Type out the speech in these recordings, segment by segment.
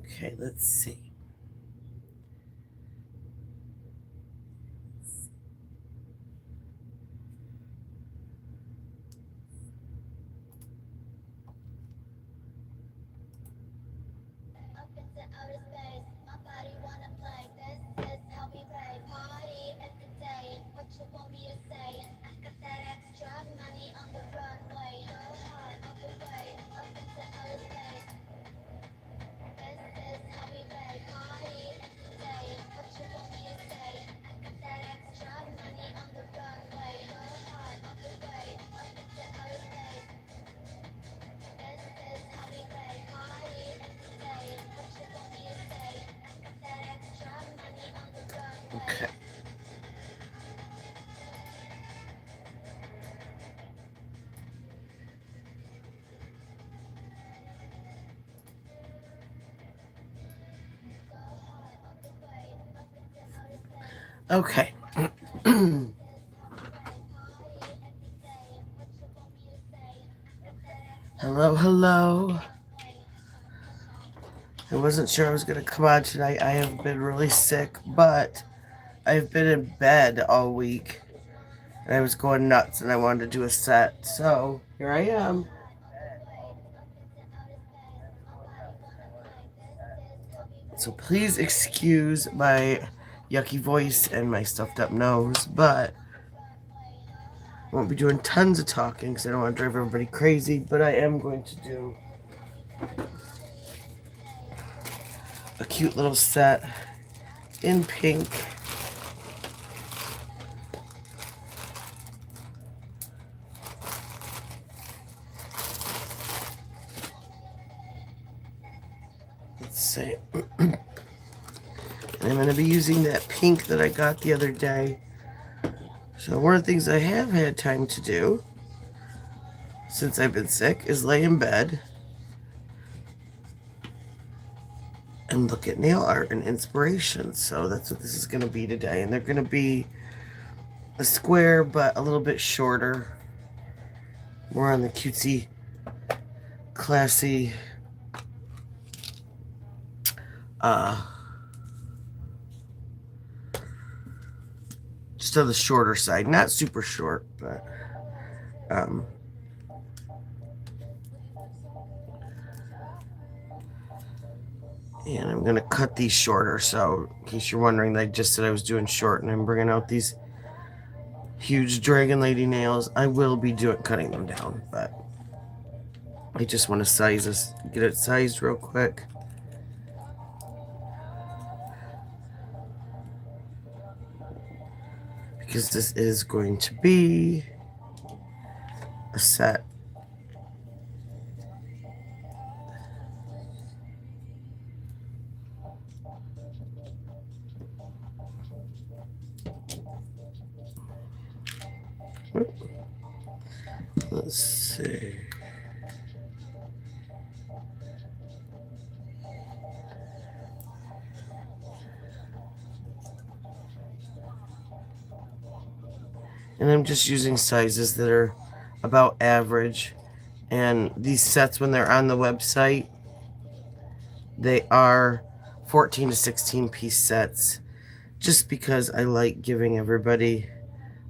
Okay, let's see. Okay. Okay. Hello, hello. I wasn't sure I was going to come on tonight. I have been really sick, but I've been in bed all week. And I was going nuts and I wanted to do a set. So here I am. So please excuse my yucky voice and my stuffed up nose, but I won't be doing tons of talking because I don't want to drive everybody crazy, but I am going to do a cute little set in pink. Let's see. And I'm going to be using that pink that I got the other day. So one of the things I have had time to do since I've been sick is lay in bed and look at nail art and inspiration. So that's what this is going to be today. And they're going to be a square, but a little bit shorter. More on the cutesy, classy, just on the shorter side. Not super short, but and I'm going to cut these shorter. So in case you're wondering, I just said I was doing short, and I'm bringing out these huge dragon lady nails. I will be cutting them down, but I just want to get it sized real quick. Because this is going to be a set. Let's see. And I'm just using sizes that are about average. And these sets, when they're on the website, they are 14 to 16 piece sets. Just because I like giving everybody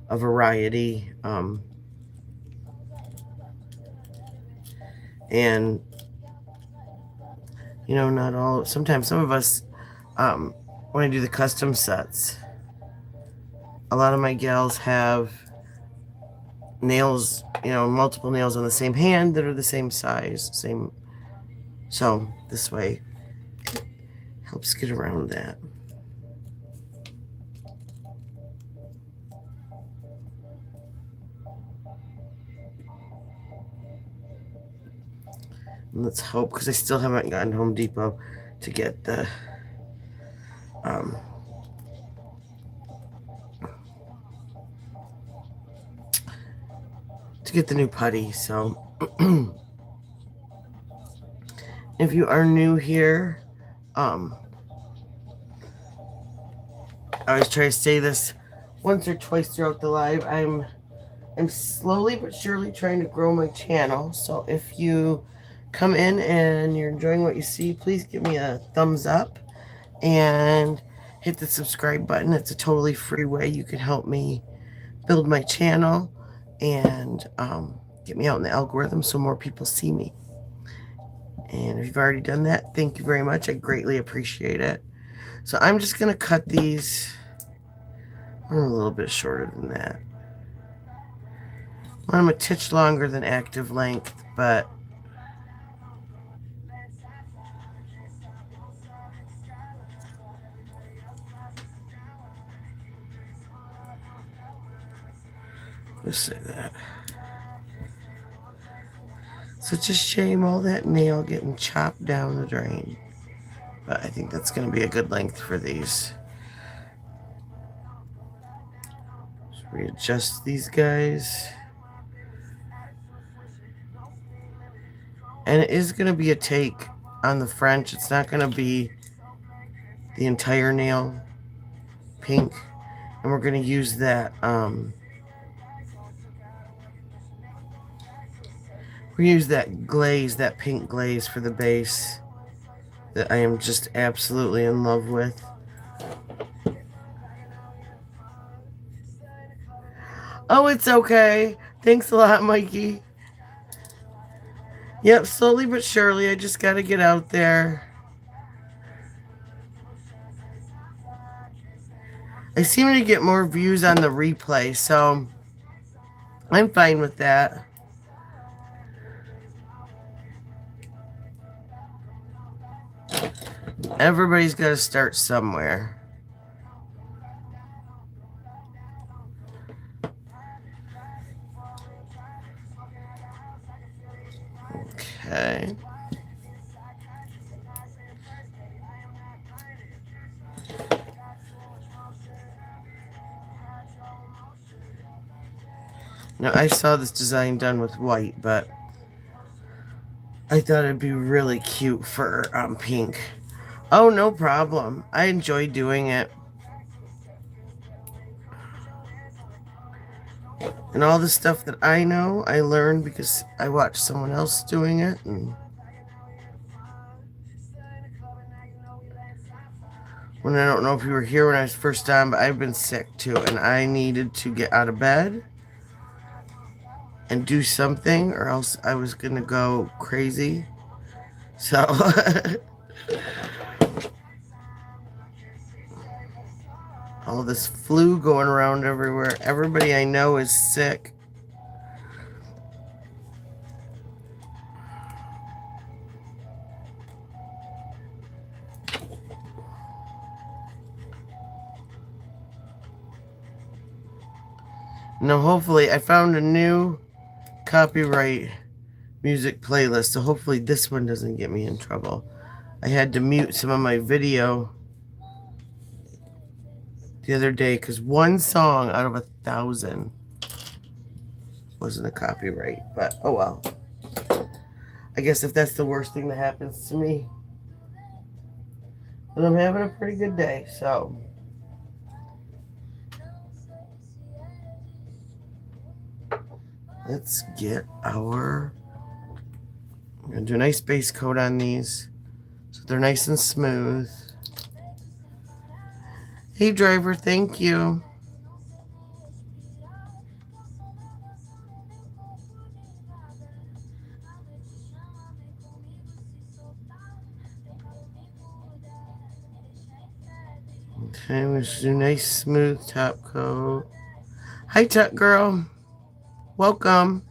a variety. And, you know, not all, sometimes some of us, when I do the custom sets, a lot of my gals have nails, you know, multiple nails on the same hand that are the same size, so this way helps get around that. And let's hope, because I still haven't gotten Home Depot to get the new putty. So if you are new here, I always try to say this once or twice throughout the live. I'm slowly but surely trying to grow my channel. So if you come in and you're enjoying what you see, please give me a thumbs up and hit the subscribe button. It's a totally free way you can help me build my channel and get me out in the algorithm so more people see me. And if you've already done that, thank you very much. I greatly appreciate it. So I'm just going to cut these a little bit shorter than that. I'm a titch longer than active length, but let's say that. Such a shame, all that nail getting chopped down the drain. But I think that's going to be a good length for these. Just readjust these guys. And it is going to be a take on the French. It's not going to be the entire nail pink. And we're going to use that we use that glaze, that pink glaze for the base that I am just absolutely in love with. Oh, it's okay. Thanks a lot, Mikey. Yep, slowly but surely, I just got to get out there. I seem to get more views on the replay, so I'm fine with that. Everybody's got to start somewhere. Okay. Now, I saw this design done with white, but I thought it'd be really cute for pink. Oh, no problem. I enjoy doing it. And all the stuff that I know, I learned because I watched someone else doing it. And when I don't know if you were here when I was first on, but I've been sick too, and I needed to get out of bed and do something, or else I was gonna go crazy. So all this flu going around everywhere. Everybody I know is sick. Now, hopefully, I found a new copyright music playlist, so hopefully this one doesn't get me in trouble. I had to mute some of my video the other day because one song out of 1,000 wasn't a copyright, but oh well. I guess if that's the worst thing that happens to me, then I'm having a pretty good day, so. Let's get our, I'm going to do a nice base coat on these so they're nice and smooth. Hey driver, thank you. Okay, let's do a nice smooth top coat. Hi Tuck Girl, welcome.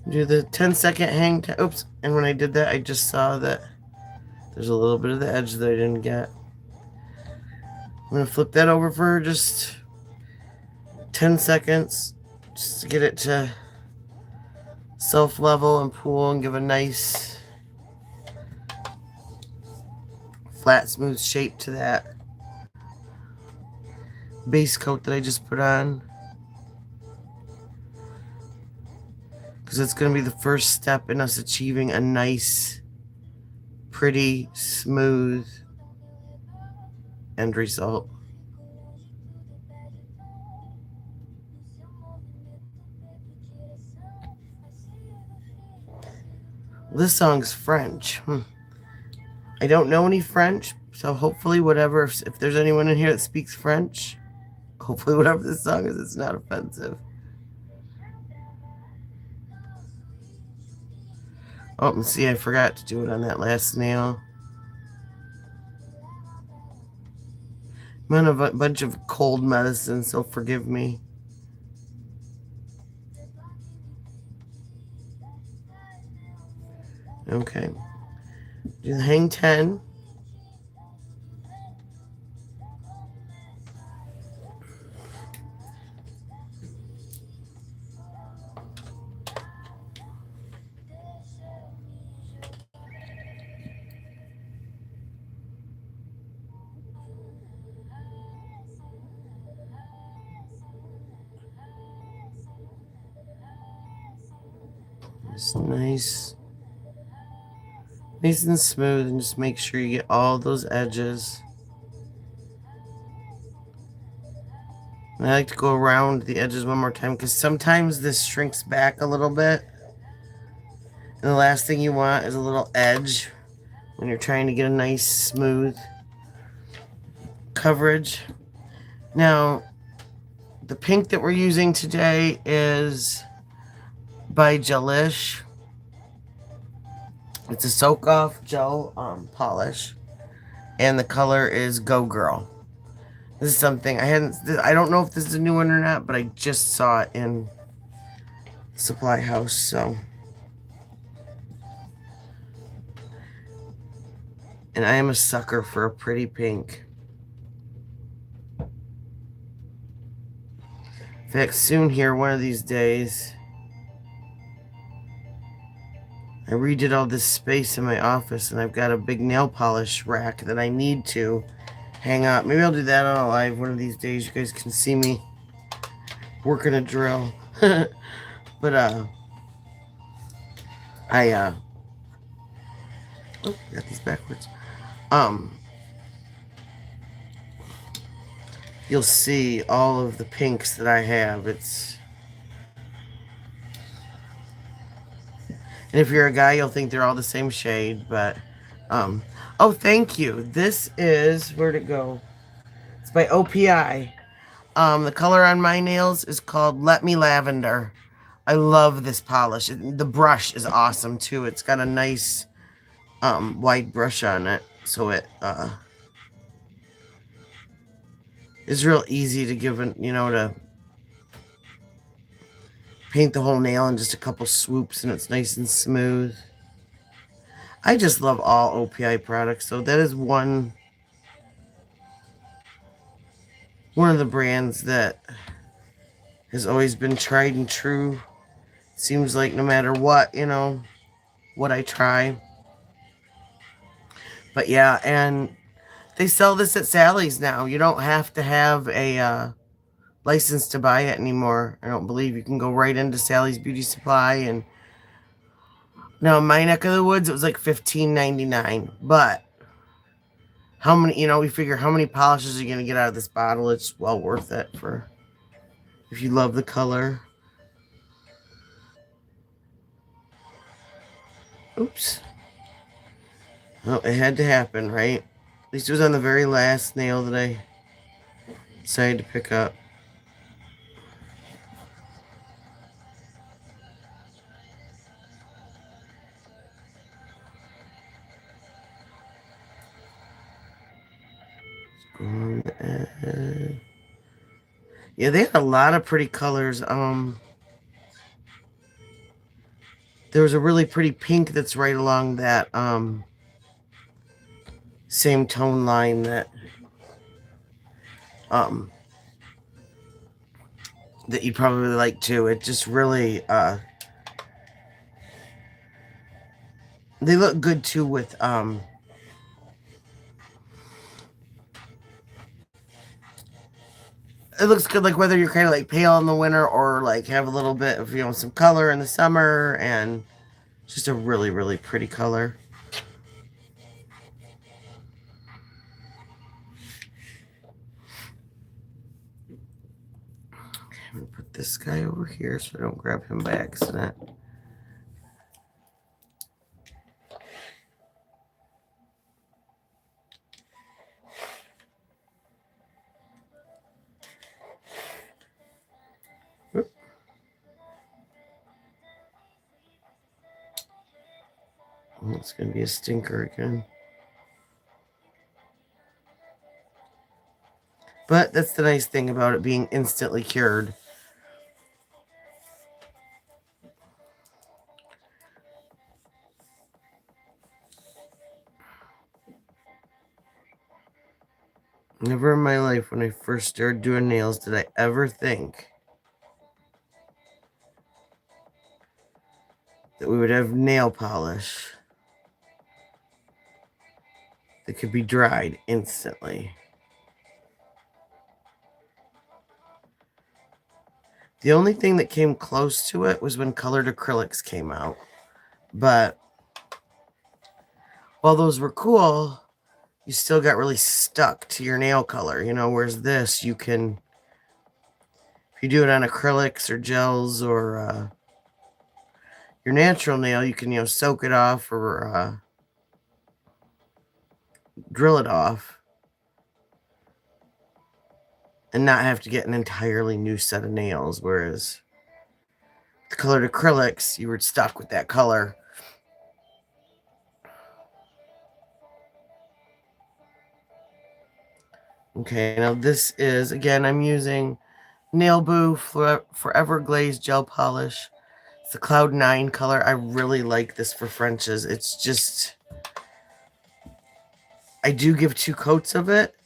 Do the 10-second hang time. Oops, and when I did that, I just saw that there's a little bit of the edge that I didn't get. I'm going to flip that over for just 10 seconds, just to get it to self-level and pool and give a nice flat, smooth shape to that base coat that I just put on. Because it's going to be the first step in us achieving a nice, pretty, smooth end result. This song's French. I don't know any French, so hopefully whatever, if there's anyone in here that speaks French, hopefully whatever this song is, it's not offensive. Oh, and see, I forgot to do it on that last nail. I'm on a bunch of cold medicine, so forgive me. Okay. Do the hang 10. It's nice and smooth, and just make sure you get all those edges. And I like to go around the edges one more time because sometimes this shrinks back a little bit. And the last thing you want is a little edge when you're trying to get a nice smooth coverage. Now, the pink that we're using today is by Gelish. It's a soak-off gel polish, and the color is Go Girl. This is something I don't know if this is a new one or not, but I just saw it in Supply House, so. And I am a sucker for a pretty pink. In fact, soon here, one of these days, I redid all this space in my office, and I've got a big nail polish rack that I need to hang up. Maybe I'll do that on a live one of these days. You guys can see me working a drill. But, oh, got these backwards. You'll see all of the pinks that I have. And if you're a guy, you'll think they're all the same shade, but, oh, thank you. This is, where'd it go? It's by OPI. The color on my nails is called Let Me Lavender. I love this polish. The brush is awesome, too. It's got a nice, wide brush on it, so it, is real easy to give, to paint the whole nail in just a couple swoops, and it's nice and smooth. I just love all OPI products, so that is one of the brands that has always been tried and true. Seems like no matter what, what I try. But yeah, and they sell this at Sally's now. You don't have to have a license to buy it anymore. I don't believe you can go right into Sally's Beauty Supply. And now in my neck of the woods, it was like $15.99. But how many, we figure how many polishes are you going to get out of this bottle? It's well worth it if you love the color. Oops. Oh, it had to happen, right? At least it was on the very last nail that I decided to pick up. Yeah, they had a lot of pretty colors. There was a really pretty pink that's right along that same tone line that you'd probably like too. It just really they look good too with it looks good like whether you're kind of like pale in the winter or like have a little bit of some color in the summer, and just a really, really pretty color. Okay, I'm gonna put this guy over here so I don't grab him by accident. It's going to be a stinker again. But that's the nice thing about it being instantly cured. Never in my life when I first started doing nails did I ever think that we would have nail polish that could be dried instantly. The only thing that came close to it was when colored acrylics came out. But while those were cool, you still got really stuck to your nail color, whereas this, you can, if you do it on acrylics or gels or your natural nail, you can, soak it off or drill it off and not have to get an entirely new set of nails, whereas the colored acrylics, you were stuck with that color. Okay, now this is, again, I'm using Nail Boo Forever Glaze Gel Polish. It's the Cloud 9 color. I really like this for Frenches. It's just, I do give 2 coats of it,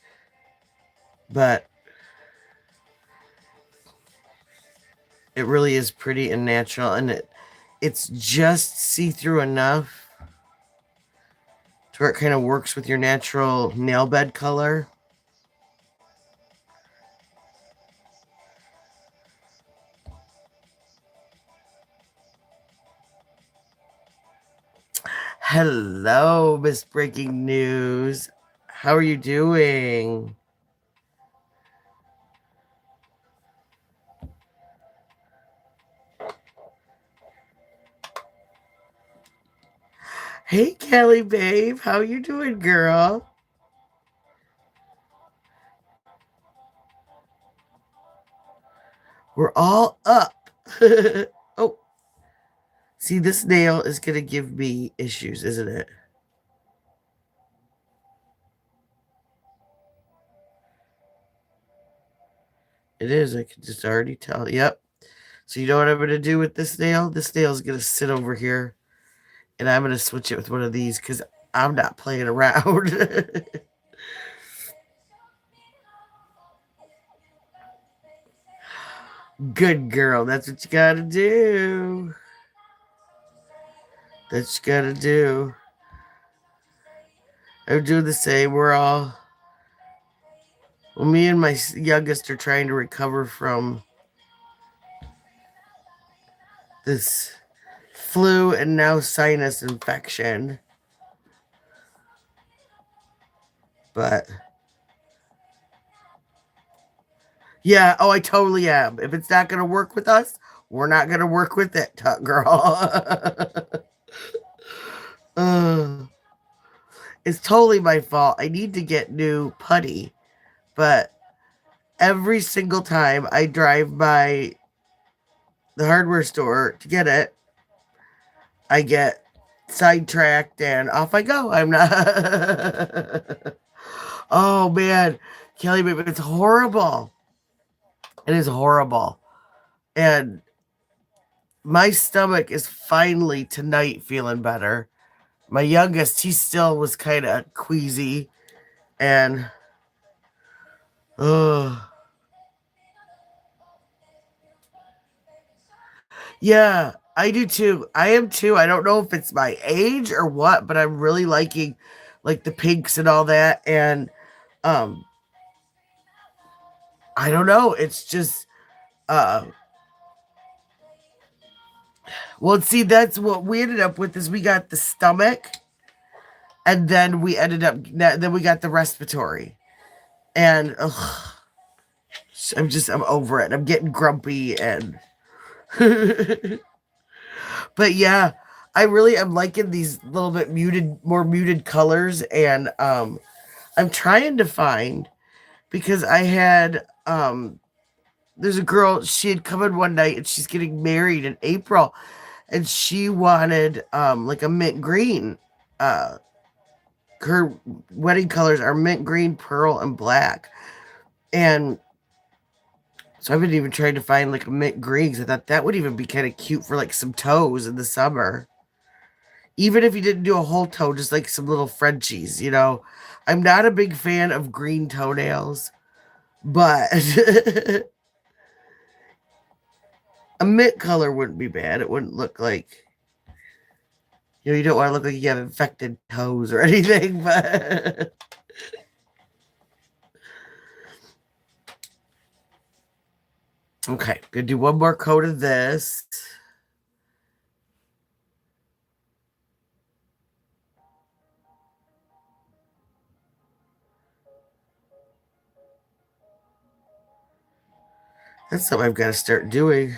but it really is pretty and natural, and it's just see-through enough to where it kind of works with your natural nail bed color. Hello, Miss Breaking News. How are you doing? Hey, Kelly, babe. How you doing, girl? We're all up. Oh, see, this nail is going to give me issues, isn't it? It is. I can just already tell. Yep. So you know what I'm going to do with this nail? This nail is going to sit over here, and I'm going to switch it with one of these because I'm not playing around. Good girl. That's what you got to do. That's what you got to do. I'm doing the same. Well, me and my youngest are trying to recover from this flu and now sinus infection. But yeah, oh, I totally am. If it's not going to work with us, we're not going to work with it, girl. It's totally my fault. I need to get new putty, but every single time I drive by the hardware store to get it, I get sidetracked and off I go. I'm not. Oh man, Kelly, baby, it's horrible. It is horrible. And my stomach is finally tonight feeling better. My youngest, he still was kind of queasy. And, yeah, I do too. I am too. I don't know if it's my age or what, but I'm really liking like the pinks and all that. And, I don't know. It's just, well, see, that's what we ended up with is we got the stomach and then we got the respiratory. And I'm over it. I'm getting grumpy and but yeah, I really am liking these little bit more muted colors, and I'm trying to find because I had there's a girl, she had come in one night and she's getting married in April and she wanted like a mint green. uh her wedding colors are mint green, pearl, and black. And so I've been even trying to find like a mint green because I thought that would even be kind of cute for like some toes in the summer. Even if you didn't do a whole toe, just like some little Frenchies, you know. I'm not a big fan of green toenails, but a mint color wouldn't be bad. It wouldn't look like, you know, you don't want to look like you have infected toes or anything, but okay, gonna do one more coat of this. That's something I've got to start doing.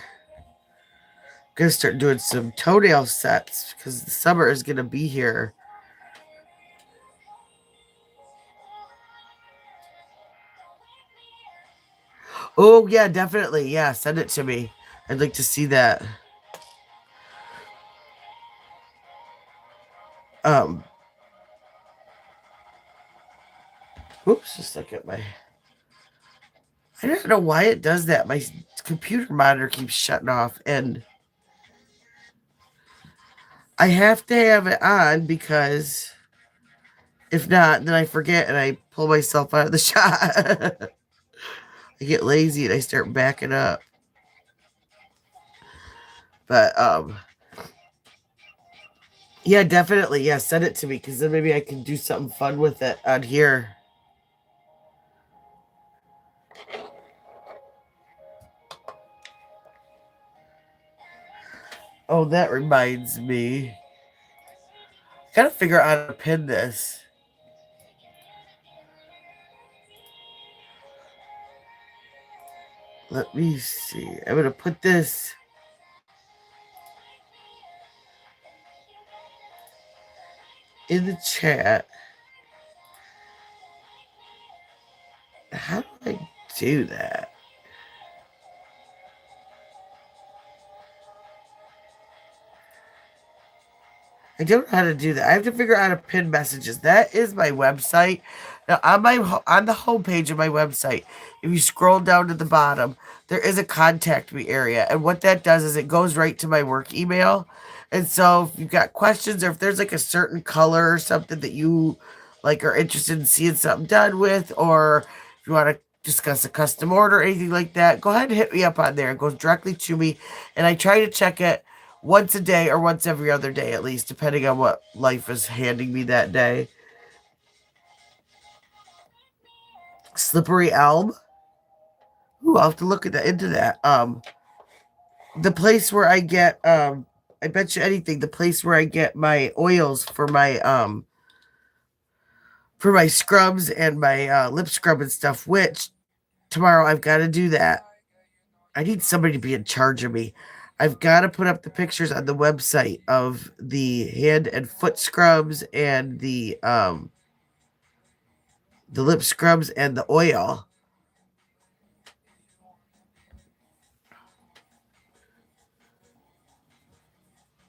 Gonna start doing some toenail sets because the summer is gonna be here. Oh yeah, definitely. Yeah, send it to me. I'd like to see that. Um, oops, just look at my. I don't know why it does that. My computer monitor keeps shutting off, and I have to have it on because if not, then I forget and I pull myself out of the shot. I get lazy and I start backing up. But yeah, definitely. Yeah, send it to me because then maybe I can do something fun with it on here. Oh, that reminds me. Gotta figure out how to pin this. Let me see. I'm gonna put this in the chat. How do I do that? I don't know how to do that. I have to figure out how to pin messages. That is my website. Now on the homepage of my website, if you scroll down to the bottom, there is a contact me area, and what that does is it goes right to my work email. And so if you've got questions or if there's like a certain color or something that you like are interested in seeing something done with, or if you want to discuss a custom order or anything like that, go ahead and hit me up on there. It goes directly to me, and I try to check it once a day or once every other day at least, depending on what life is handing me that day. Slippery Elm. Ooh, I'll have to look at that into that. The place where I get I bet you anything, the place where I get my oils for my scrubs and my lip scrub and stuff, which tomorrow I've got to do that. I need somebody to be in charge of me. I've got to put up the pictures on the website of the hand and foot scrubs and the lip scrubs and the oil.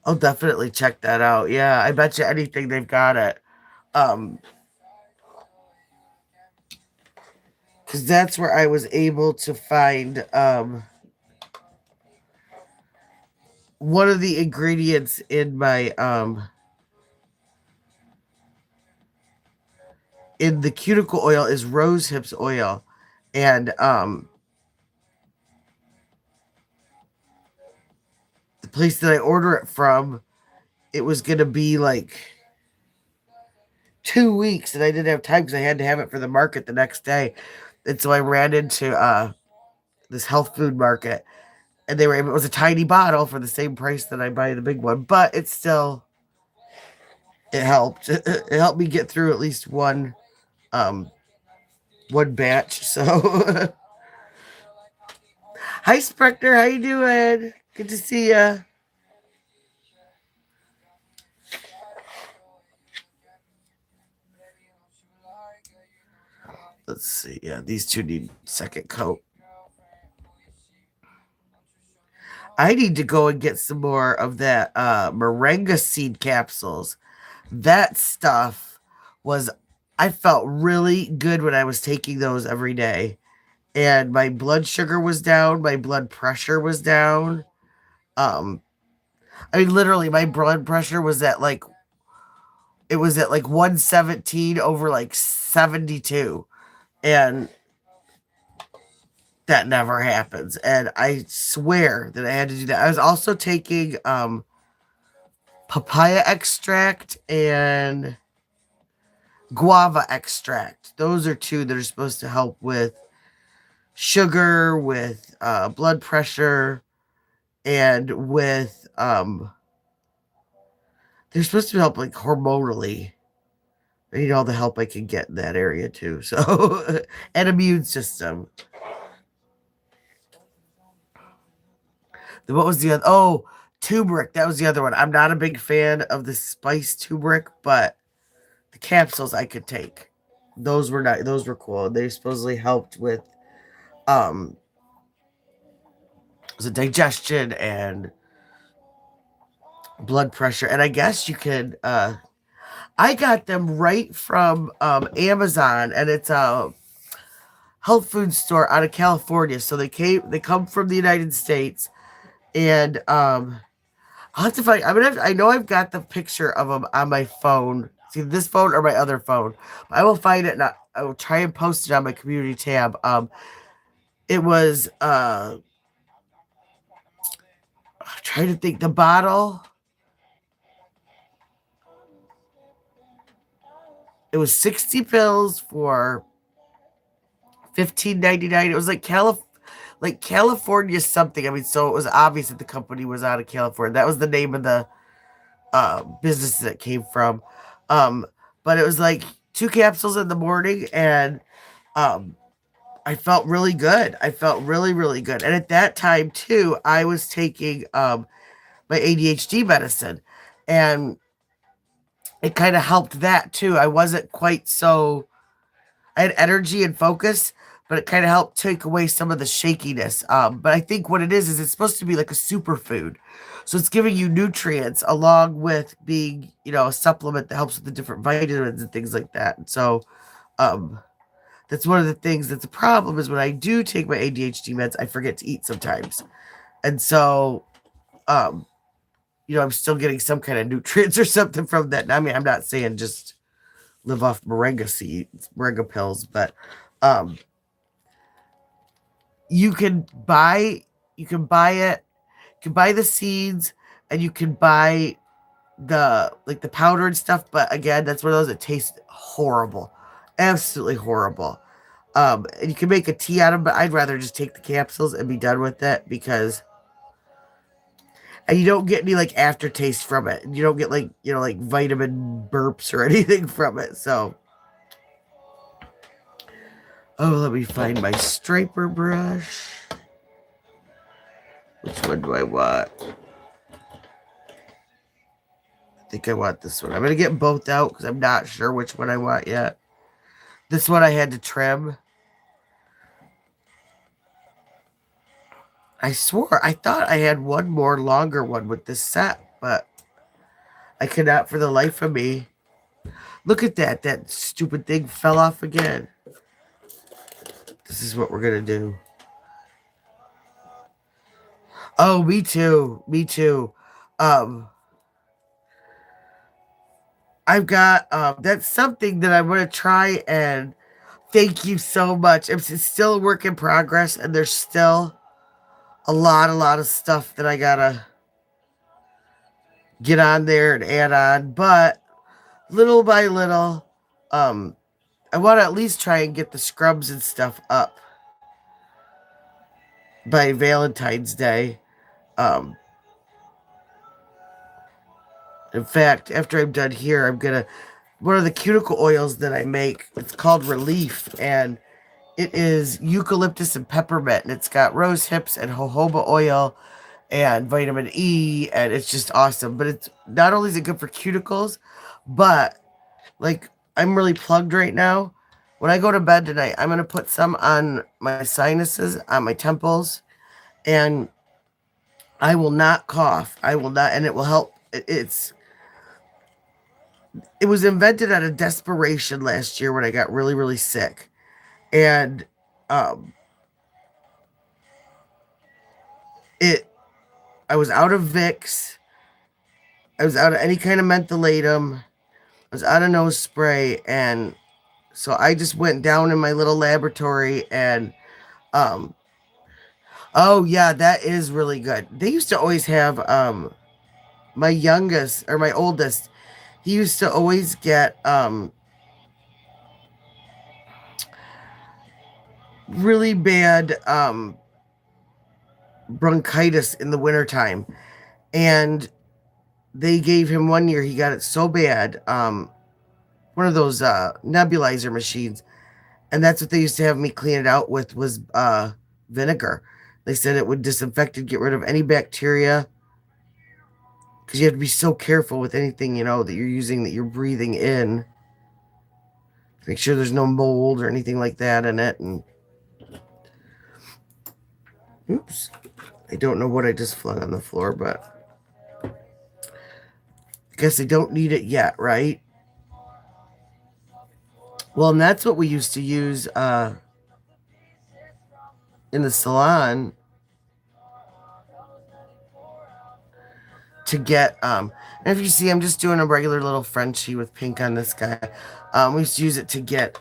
I'll definitely check that out. Yeah, I bet you anything they've got it. Um, because that's where I was able to find one of the ingredients in the cuticle oil is rose hips oil. And the place that I order it from, it was gonna be like 2 weeks, and I didn't have time because I had to have it for the market the next day. And so I ran into this health food market, and they were able, it was a tiny bottle for the same price that I buy the big one, but it's still it helped. It helped me get through at least um one batch. So hi Spectre, how you doing? Good to see you. Let's see. Yeah, these two need second coat. I need to go and get some more of that moringa seed capsules. That stuff was, I felt really good when I was taking those every day. And my blood sugar was down, my blood pressure was down. Um, I mean, literally, my blood pressure was at like, it was at like 117 over like 72. And that never happens. And I swear that I had to do that. I was also taking papaya extract and guava extract. Those are two that are supposed to help with sugar, with blood pressure, and with they're supposed to help like hormonally. I need all the help I can get in that area too. So, and immune system. Then what was the other? Oh, turmeric. That was the other one. I'm not a big fan of the spice turmeric, but the capsules I could take. Those were not. Those were cool. They supposedly helped with um was it digestion and blood pressure. And I guess you could I got them right from Amazon, and it's a health food store out of California. So they come from the United States, and I'll have to find. I know I've got the picture of them on my phone. See this phone or my other phone. I will find it, and I will try and post it on my community tab. It was I'm trying to think the bottle. It was 60 pills for $15.99. It was like California something. I mean, so it was obvious that the company was out of California. That was the name of the business that came from. Um, but it was like 2 capsules in the morning, and um, I felt really good. I felt really, really good. And at that time too, I was taking my ADHD medicine, and it kind of helped that too. I wasn't quite so I had energy and focus, but it kind of helped take away some of the shakiness. But I think what it is it's supposed to be like a superfood. So it's giving you nutrients along with being, a supplement that helps with the different vitamins and things like that. And so um, that's one of the things that's a problem is when I do take my ADHD meds, I forget to eat sometimes. And so, um, I'm still getting some kind of nutrients or something from that. And I mean, I'm not saying just live off moringa seeds, moringa pills, but um, you can buy you can buy it, you can buy the seeds, and you can buy the powder and stuff. But again, that's one of those that tastes horrible, absolutely horrible. And you can make a tea out of them, but I'd rather just take the capsules and be done with it because and you don't get any like aftertaste from it. You don't get like vitamin burps or anything from it. So let me find my striper brush. Which one do I want? I think I want this one. I'm going to get both out because I'm not sure which one I want yet. This one I had to trim. I swore, I thought I had one more longer one with this set, but I cannot for the life of me. Look at that. That stupid thing fell off again. This is what we're going to do. Oh, me too. Me too. I've got that's something that I'm gonna try and thank you so much. It's still a work in progress, and there's still a lot of stuff that I gotta get on there and add on. But little by little, I want to at least try and get the scrubs and stuff up by Valentine's Day. Um, in fact, after I'm done here, I'm gonna one of the cuticle oils that I make. It's called Relief, and it is eucalyptus and peppermint, and it's got rose hips and jojoba oil and vitamin E, and it's just awesome. But it's not only is it good for cuticles, but like I'm really plugged right now. When I go to bed tonight, I'm gonna put some on my sinuses, on my temples, and I will not cough. I will not, and it will help. It's it was invented out of desperation last year when I got really, really sick. And um, it I was out of Vicks. I was out of any kind of mentholatum. I was out of nose spray. And so I just went down in my little laboratory and, oh, yeah, that is really good. They used to always have, my youngest or my oldest, he used to always get, really bad, bronchitis in the wintertime. And they gave him one year, he got it so bad, one of those nebulizer machines, and that's what they used to have me clean it out with was vinegar. They said it would disinfect and get rid of any bacteria, because you have to be so careful with anything that you're using, that you're breathing in. Make sure there's no mold or anything like that in it. And oops, I don't know what I just flung on the floor, but I guess I don't need it yet, right? Well, and that's what we used to use in the salon to get and if you see, I'm just doing a regular little Frenchie with pink on this guy. We used to use it to get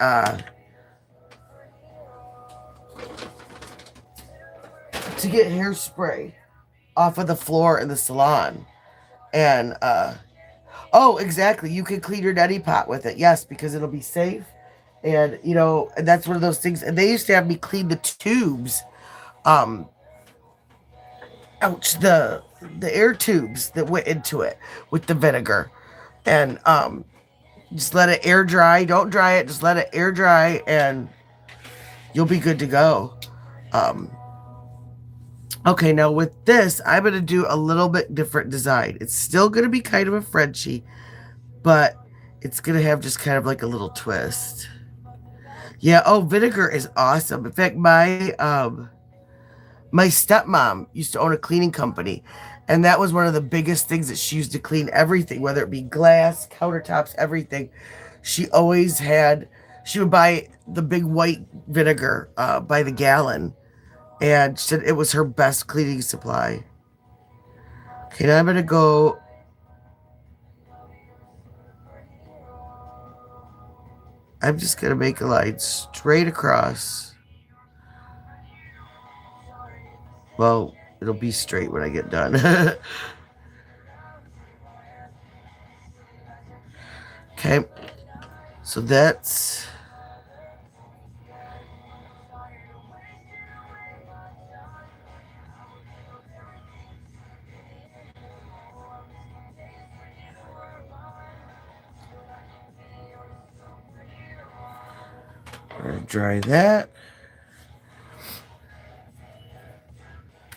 hairspray off of the floor in the salon. And oh, exactly, you can clean your neti pot with it. Yes, because it'll be safe. And and that's one of those things. And they used to have me clean the tubes, um ouch, the air tubes that went into it with the vinegar. And just let it air dry. Don't dry it, just let it air dry, and you'll be good to go. um okay, now with this, I'm going to do a little bit different design. It's still going to be kind of a Frenchie, but it's going to have just kind of like a little twist. Yeah, oh, vinegar is awesome. In fact, my stepmom used to own a cleaning company, and that was one of the biggest things that she used to clean everything, whether it be glass, countertops, everything. She would buy the big white vinegar by the gallon, and she said it was her best cleaning supply. Okay, now I'm going to go. I'm just going to make a line straight across. Well, it'll be straight when I get done. Okay, so that's dry that.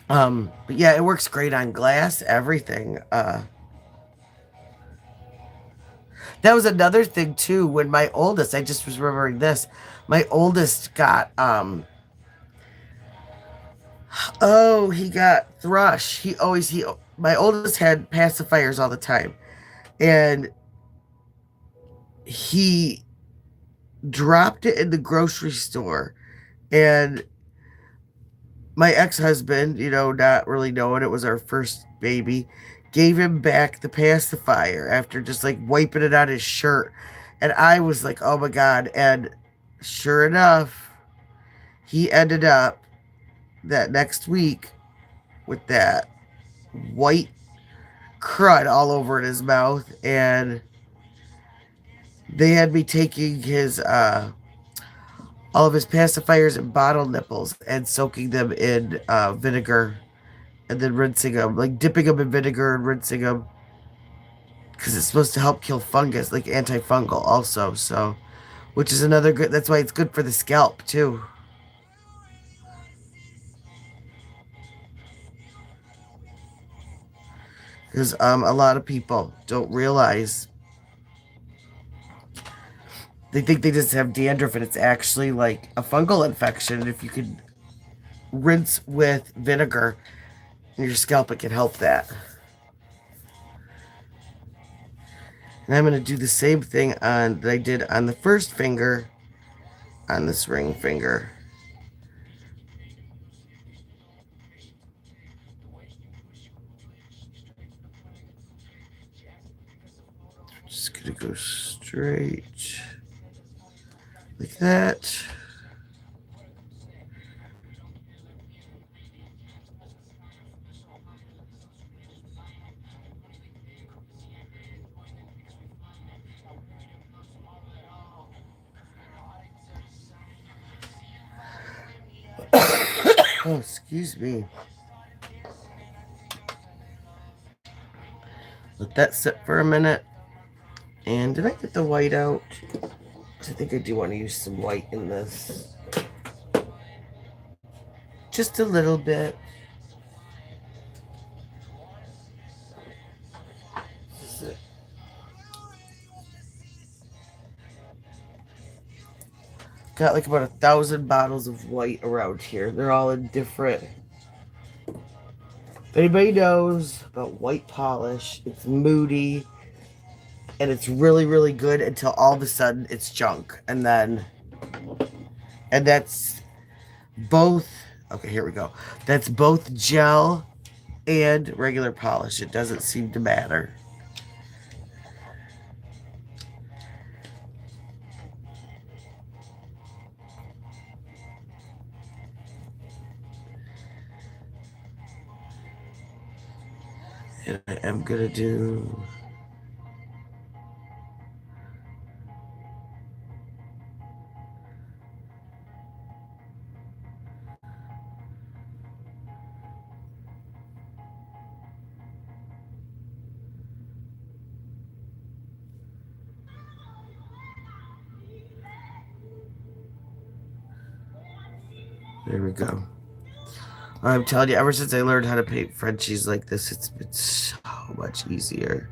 But yeah, it works great on glass, everything. That was another thing too. When my oldest, I just was remembering this. My oldest got oh, he got thrush. My oldest had pacifiers all the time, and he dropped it in the grocery store, and my ex-husband, not really knowing it was our first baby, gave him back the pacifier after just like wiping it on his shirt. And I was like, oh my God. And sure enough, he ended up that next week with that white crud all over in his mouth. And they had me taking his all of his pacifiers and bottle nipples and soaking them in vinegar, and then rinsing them, like dipping them in vinegar and rinsing them, because it's supposed to help kill fungus, like antifungal also. So, which is another good. That's why it's good for the scalp too. Because a lot of people don't realize, they think they just have dandruff, and it's actually like a fungal infection. And if you could rinse with vinegar in your scalp, it can help that. And I'm going to do the same thing on that I did on the first finger on this ring finger. Just going to go straight like that. Oh, excuse me. Let that sit for a minute. And did I get the white out? I think I do want to use some white in this. Just a little bit. This is it. Got like about 1,000 bottles of white around here. They're all in different. If anybody knows about white polish, it's moody and it's really, really good until all of a sudden it's junk. And that's both. Okay, here we go. That's both gel and regular polish. It doesn't seem to matter. And I am gonna do. There we go. I'm telling you, ever since I learned how to paint Frenchies like this, it's been so much easier.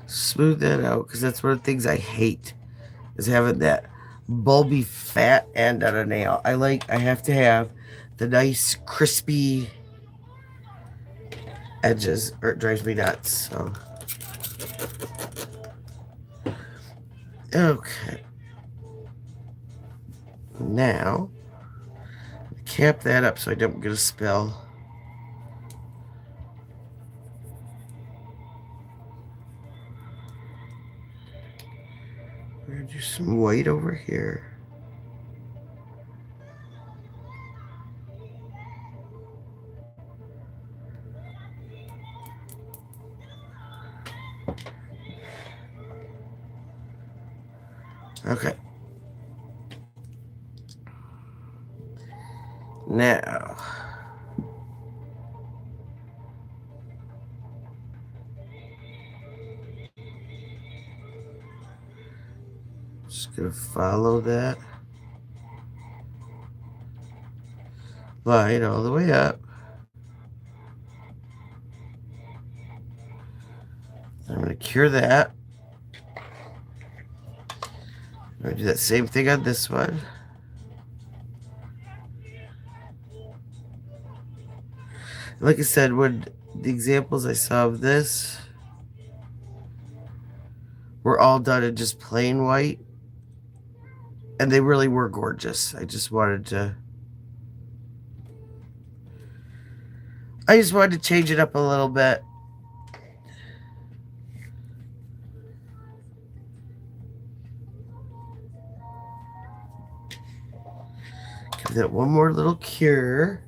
Smooth that out, because that's one of the things I hate, is having that bulby fat end on a nail. I have to have the nice crispy edges, or it drives me nuts. So okay, now cap that up so I don't get a spill. We're gonna do some white over here. Okay. Now, just gonna follow that line all the way up. I'm gonna cure that. I'm gonna do that same thing on this one. Like I said, when the examples I saw of this were all done in just plain white, and they really were gorgeous. I just wanted to change it up a little bit. Give that one more little cure.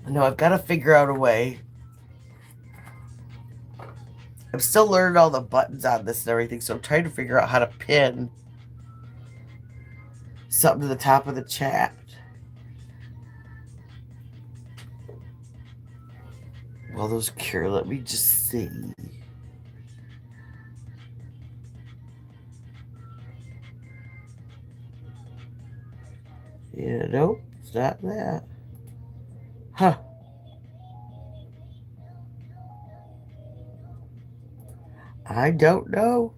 No, I've got to figure out a way. I'm still learning all the buttons on this and everything, so I'm trying to figure out how to pin something to the top of the chat. Well, those cure, let me just see. Yeah, nope, it's not that. Huh. I don't know.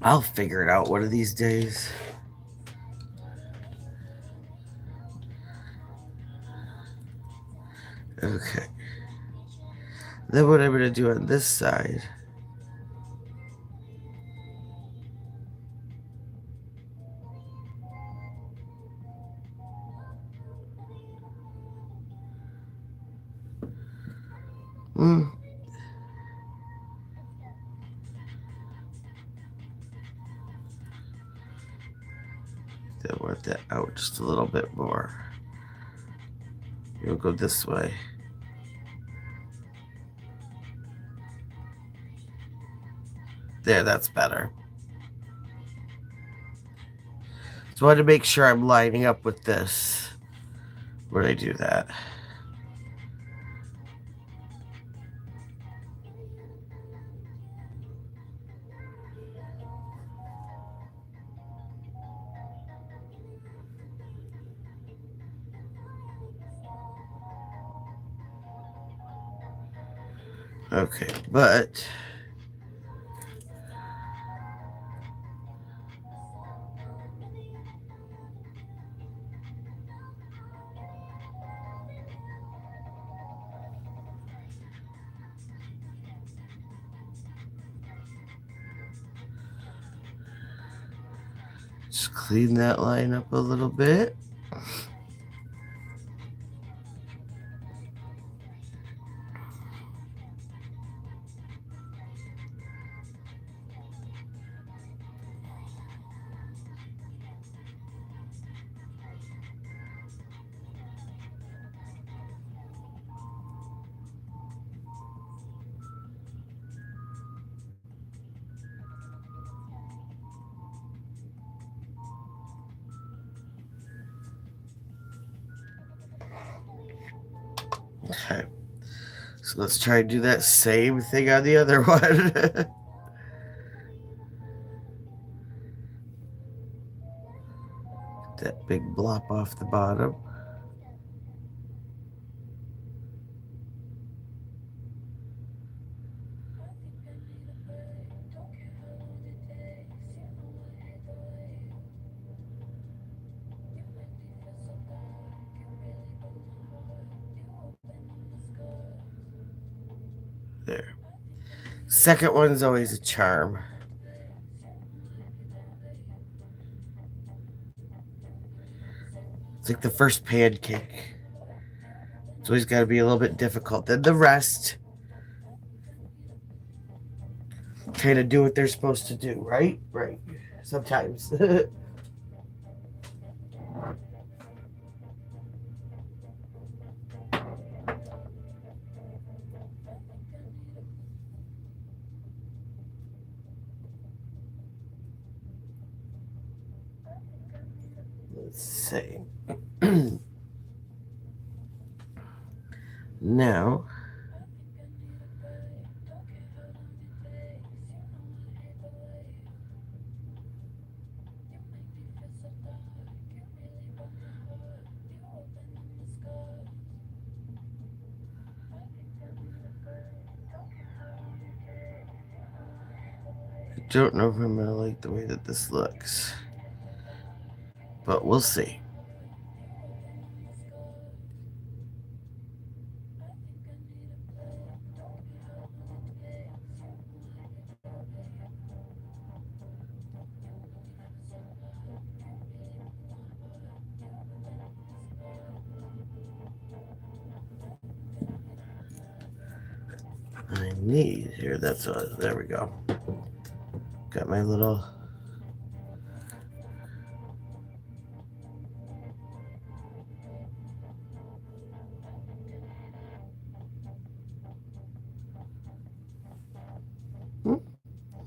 I'll figure it out one of these days. Okay. Then what I'm going to do on this side. Hmm. I want that out just a little bit more. You'll go this way. There, that's better. So I want to make sure I'm lining up with this when I do that. Okay, but just clean that line up a little bit. Okay. So let's try to do that same thing on the other one. That big blop off the bottom. There. Second one's always a charm. It's like the first pancake. It's always got to be a little bit difficult. Then the rest kind of do what they're supposed to do, right? Right. Sometimes. Let's see. Now, I don't know if I'm going to like the way that this looks, but we'll see. I need here. That's there we go. Got my little.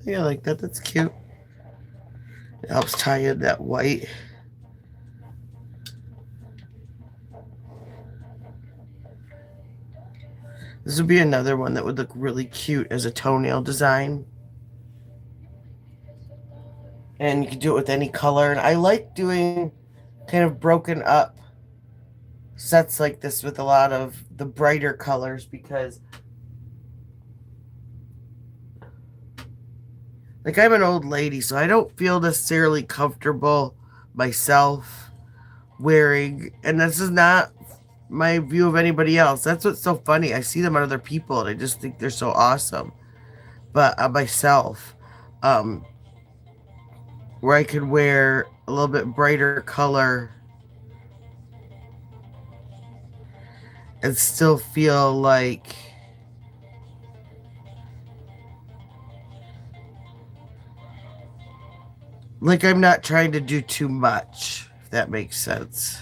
Yeah, like that. That's cute. It helps tie in that white. This would be another one that would look really cute as a toenail design. And you can do it with any color. And I like doing kind of broken up sets like this with a lot of the brighter colors because, like, I'm an old lady, so I don't feel necessarily comfortable myself wearing, and this is not my view of anybody else. That's what's so funny. I see them on other people and I just think they're so awesome. But myself, um, where I could wear a little bit brighter color and still feel like I'm not trying to do too much, if that makes sense.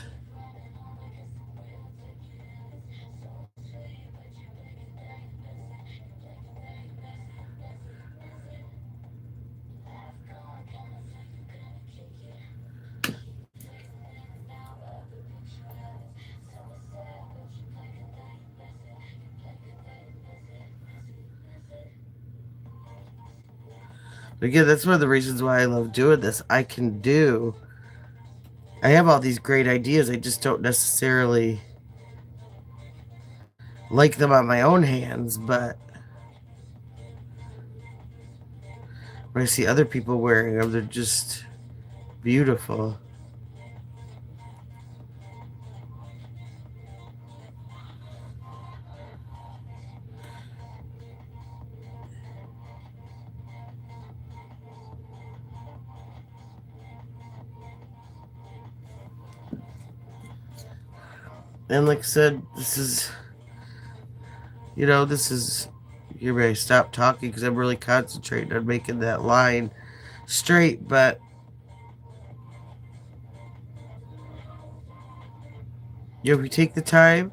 Again, that's one of the reasons why I love doing this. I have all these great ideas. I just don't necessarily like them on my own hands, but when I see other people wearing them, they're just beautiful. And like I said, this is, you may stop talking because I'm really concentrating on making that line straight. But if you take the time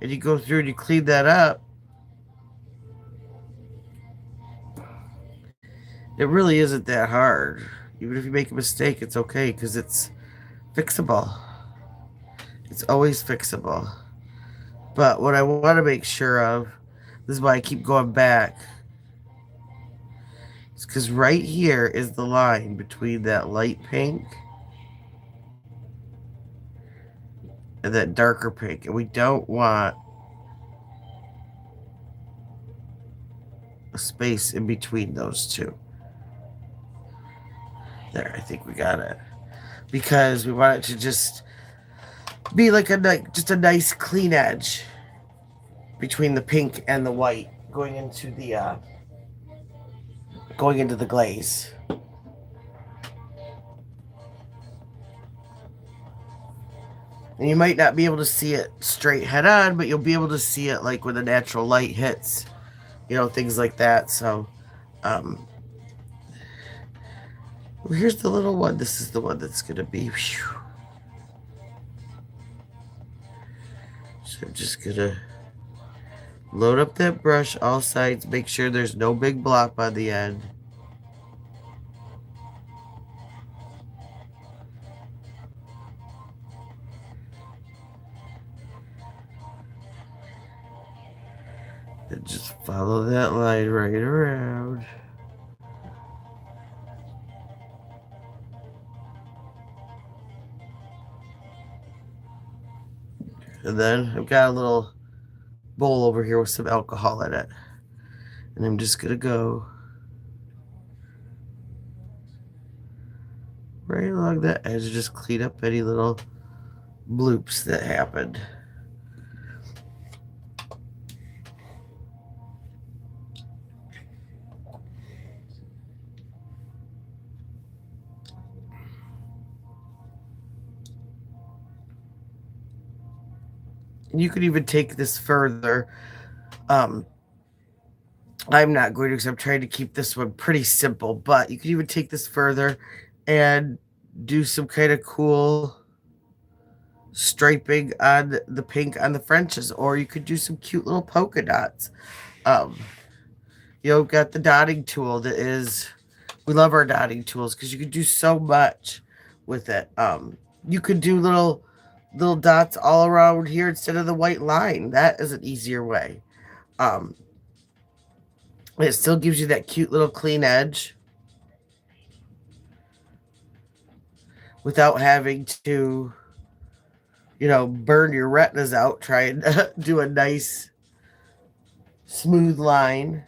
and you go through and you clean that up, it really isn't that hard. Even if you make a mistake, it's okay because it's fixable. It's always fixable. But what I want to make sure of, this is why I keep going back, is because right here is the line between that light pink and that darker pink. And we don't want a space in between those two. There, I think we got it. Because we want it to just be like just a nice clean edge between the pink and the white going into the glaze. And you might not be able to see it straight head on, but you'll be able to see it like when the natural light hits, things like that. So here's the little one. This is the one that's going to be. Whew. So I'm just going to load up that brush all sides. Make sure there's no big blop on the end. And just follow that line right around. And then I've got a little bowl over here with some alcohol in it. And I'm just going to go right along that edge, just clean up any little bloops that happened. You could even take this further. I'm not going to because I'm trying to keep this one pretty simple, but you could even take this further and do some kind of cool striping on the pink on the Frenches, or you could do some cute little polka dots. Got the dotting tool we love our dotting tools because you can do so much with it. You could do little dots all around here instead of the white line. That is an easier way. It still gives you that cute little clean edge. without having to, burn your retinas out trying to do a nice smooth line.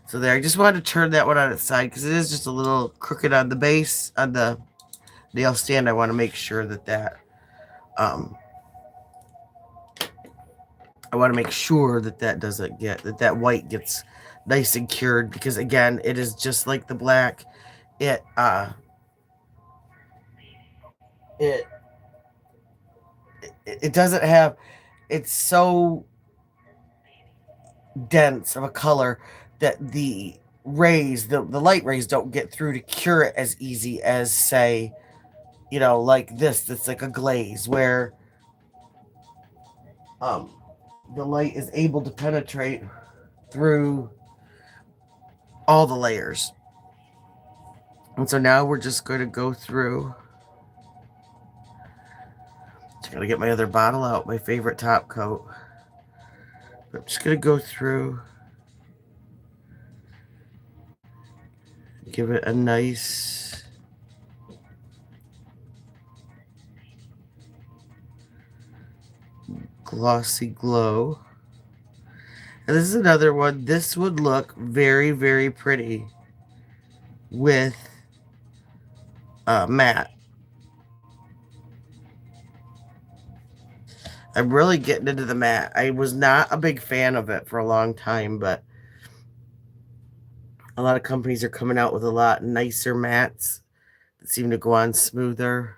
So there, I just wanted to turn that one on its side because it is just a little crooked on the base, on the nail stand. I want to make sure um, that doesn't get, that white gets nice and cured, because again, it is just like the black. It, it, it doesn't have, it's so dense of a color that the light rays don't get through to cure it as easy as, say, like this, that's like a glaze where um the light is able to penetrate through all the layers. And so now we're just going to go through. Just gotta get my other bottle out, my favorite top coat. But I'm just gonna go through, give it a nice glossy glow. And this is another one. This would look very, very pretty with matte. I'm really getting into the matte. I was not a big fan of it for a long time, but a lot of companies are coming out with a lot nicer mattes that seem to go on smoother.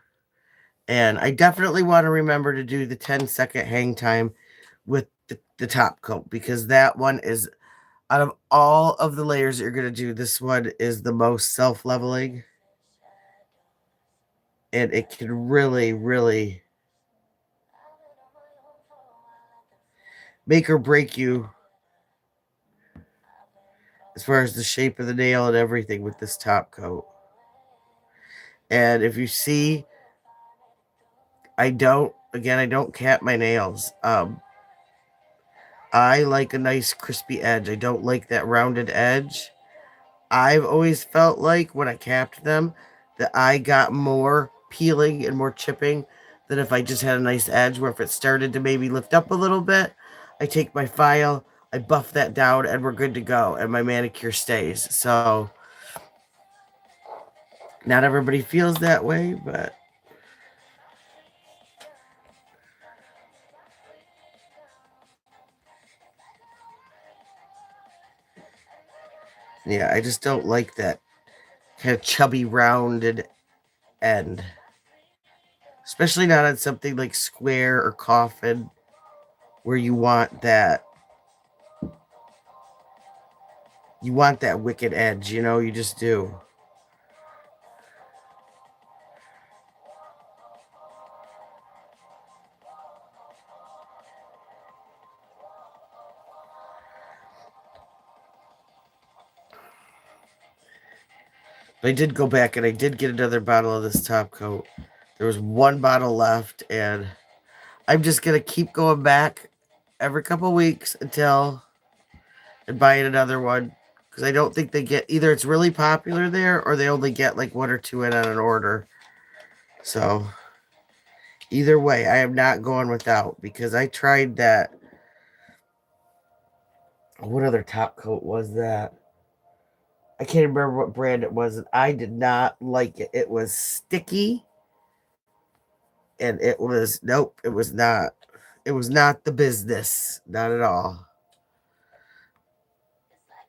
And I definitely want to remember to do the 10-second hang time with the top coat, because that one is, out of all of the layers that you're going to do, this one is the most self-leveling. And it can really, really make or break you as far as the shape of the nail and everything with this top coat. And if you see, I don't cap my nails. I like a nice crispy edge. I don't like that rounded edge. I've always felt like when I capped them that I got more peeling and more chipping than if I just had a nice edge, where if it started to maybe lift up a little bit, I take my file, I buff that down, and we're good to go, and my manicure stays. So not everybody feels that way, but yeah, I just don't like that kind of chubby rounded end. Especially not on something like square or coffin, where you want that wicked edge, you just do. But I did go back and I did get another bottle of this top coat. There was one bottle left, and I'm just gonna keep going back every couple weeks until and buying another one, because I don't think they get, either it's really popular there or they only get like one or two in on an order. So either way, I am not going without, because I tried that. What other top coat was that? I can't remember what brand it was, and I did not like it. It was sticky, and it was, nope, it was not. It was not the business, not at all.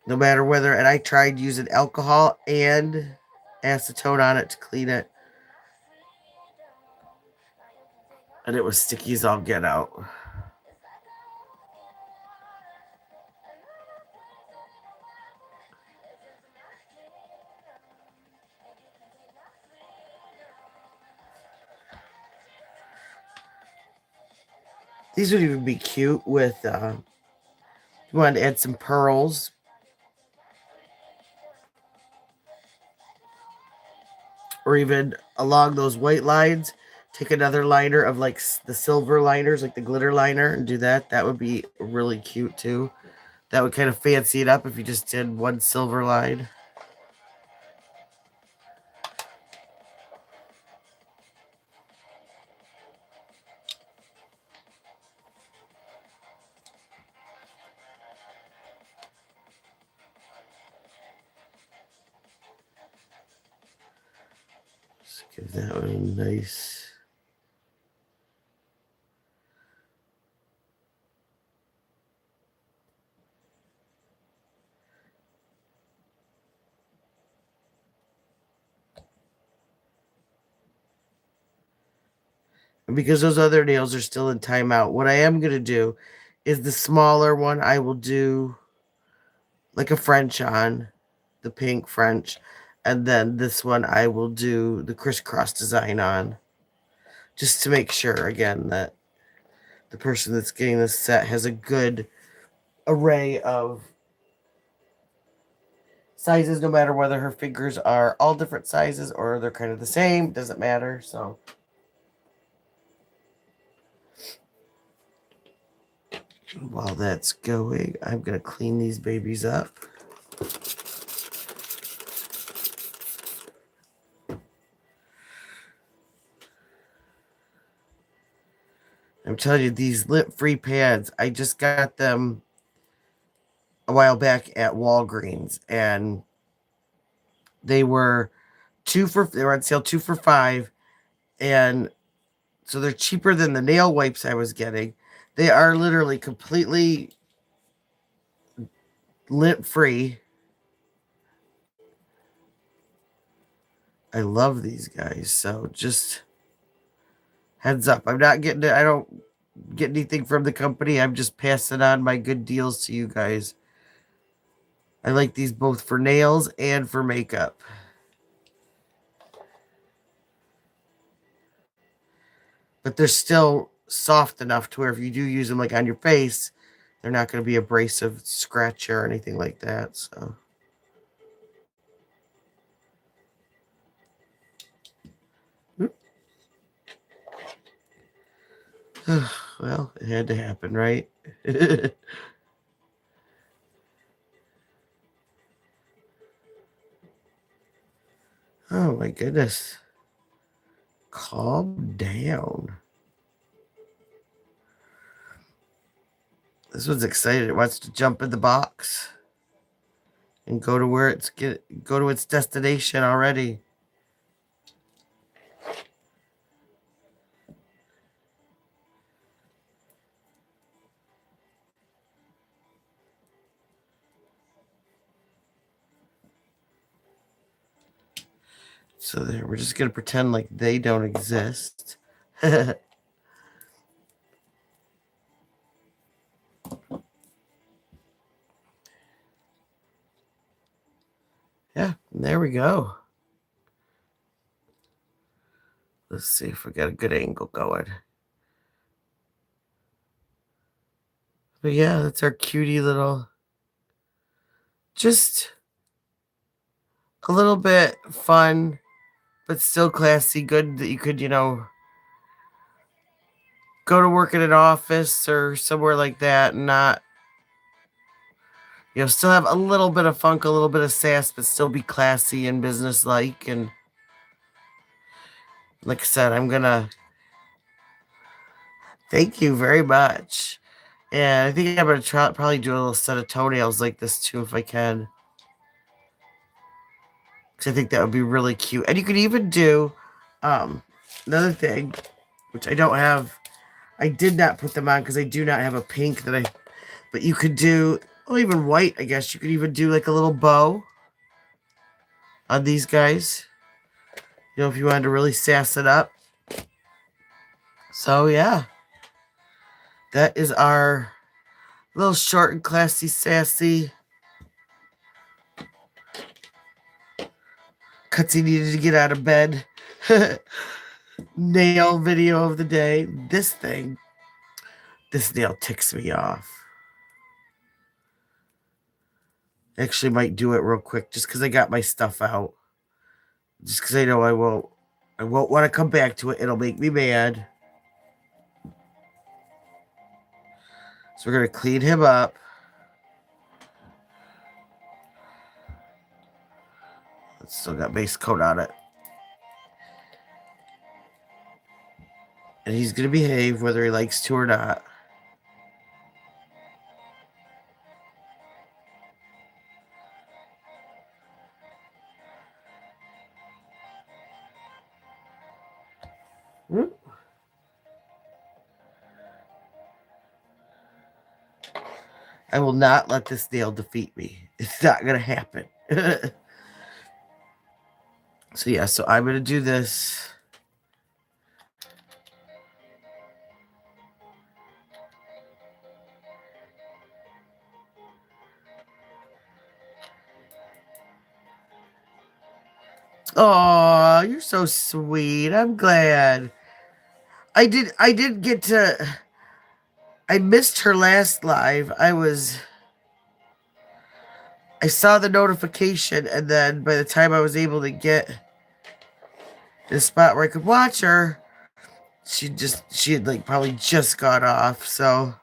No matter whether, and I tried using alcohol and acetone on it to clean it, and it was sticky as all get out. These would even be cute with, you want to add some pearls, or even along those white lines, take another liner of like the silver liners, like the glitter liner, and do that. That would be really cute too. That would kind of fancy it up if you just did one silver line. Let's give that one a nice. And because those other nails are still in timeout, what I am going to do is the smaller one, I will do like a French on, the pink French. And then this one, I will do the crisscross design on. Just to make sure, again, that the person that's getting this set has a good array of sizes, no matter whether her fingers are all different sizes or they're kind of the same. Doesn't matter. So while that's going, I'm going to clean these babies up. I'm telling you, these lint-free pads, I just got them a while back at Walgreens, and they were they were on sale 2 for $5, and so they're cheaper than the nail wipes I was getting. They are literally completely lint-free. I love these guys, so just heads up. I'm not getting it. I don't get anything from the company. I'm just passing on my good deals to you guys. I like these both for nails and for makeup. But they're still soft enough to where if you do use them like on your face, they're not going to be abrasive, scratchy, or anything like that. So, well, it had to happen, right? Oh my goodness. Calm down. This one's excited. It wants to jump in the box and go to where go to its destination already. So there, we're just gonna pretend like they don't exist. Yeah, there we go. Let's see if we got a good angle going. But yeah, that's our cutie little, just a little bit fun, but still classy. Good that you could, go to work in an office or somewhere like that and not, still have a little bit of funk, a little bit of sass, but still be classy and businesslike. And like I said, I'm gonna thank you very much. And I think I'm gonna probably do a little set of toenails like this too if I can, because I think that would be really cute. And you could even do another thing, which I don't have. I did not put them on because I do not have a pink that I. But you could do, well, even white. I guess you could even do like a little bow on these guys. If you wanted to really sass it up. So yeah, that is our little short and classy, sassy Cutsy needed to get out of bed nail video of the day. This nail ticks me off. Actually might do it real quick just because I got my stuff out. Just because I know I won't want to come back to it. It'll make me mad. So we're going to clean him up. It's still got base coat on it. And he's going to behave whether he likes to or not. Hmm? I will not let this nail defeat me. It's not going to happen. So, yeah, so I'm going to do this. Oh, you're so sweet. I'm glad. I did get to I missed her last live. I saw the notification, and then by the time I was able to get in a spot where I could watch her, she had like probably just got off. So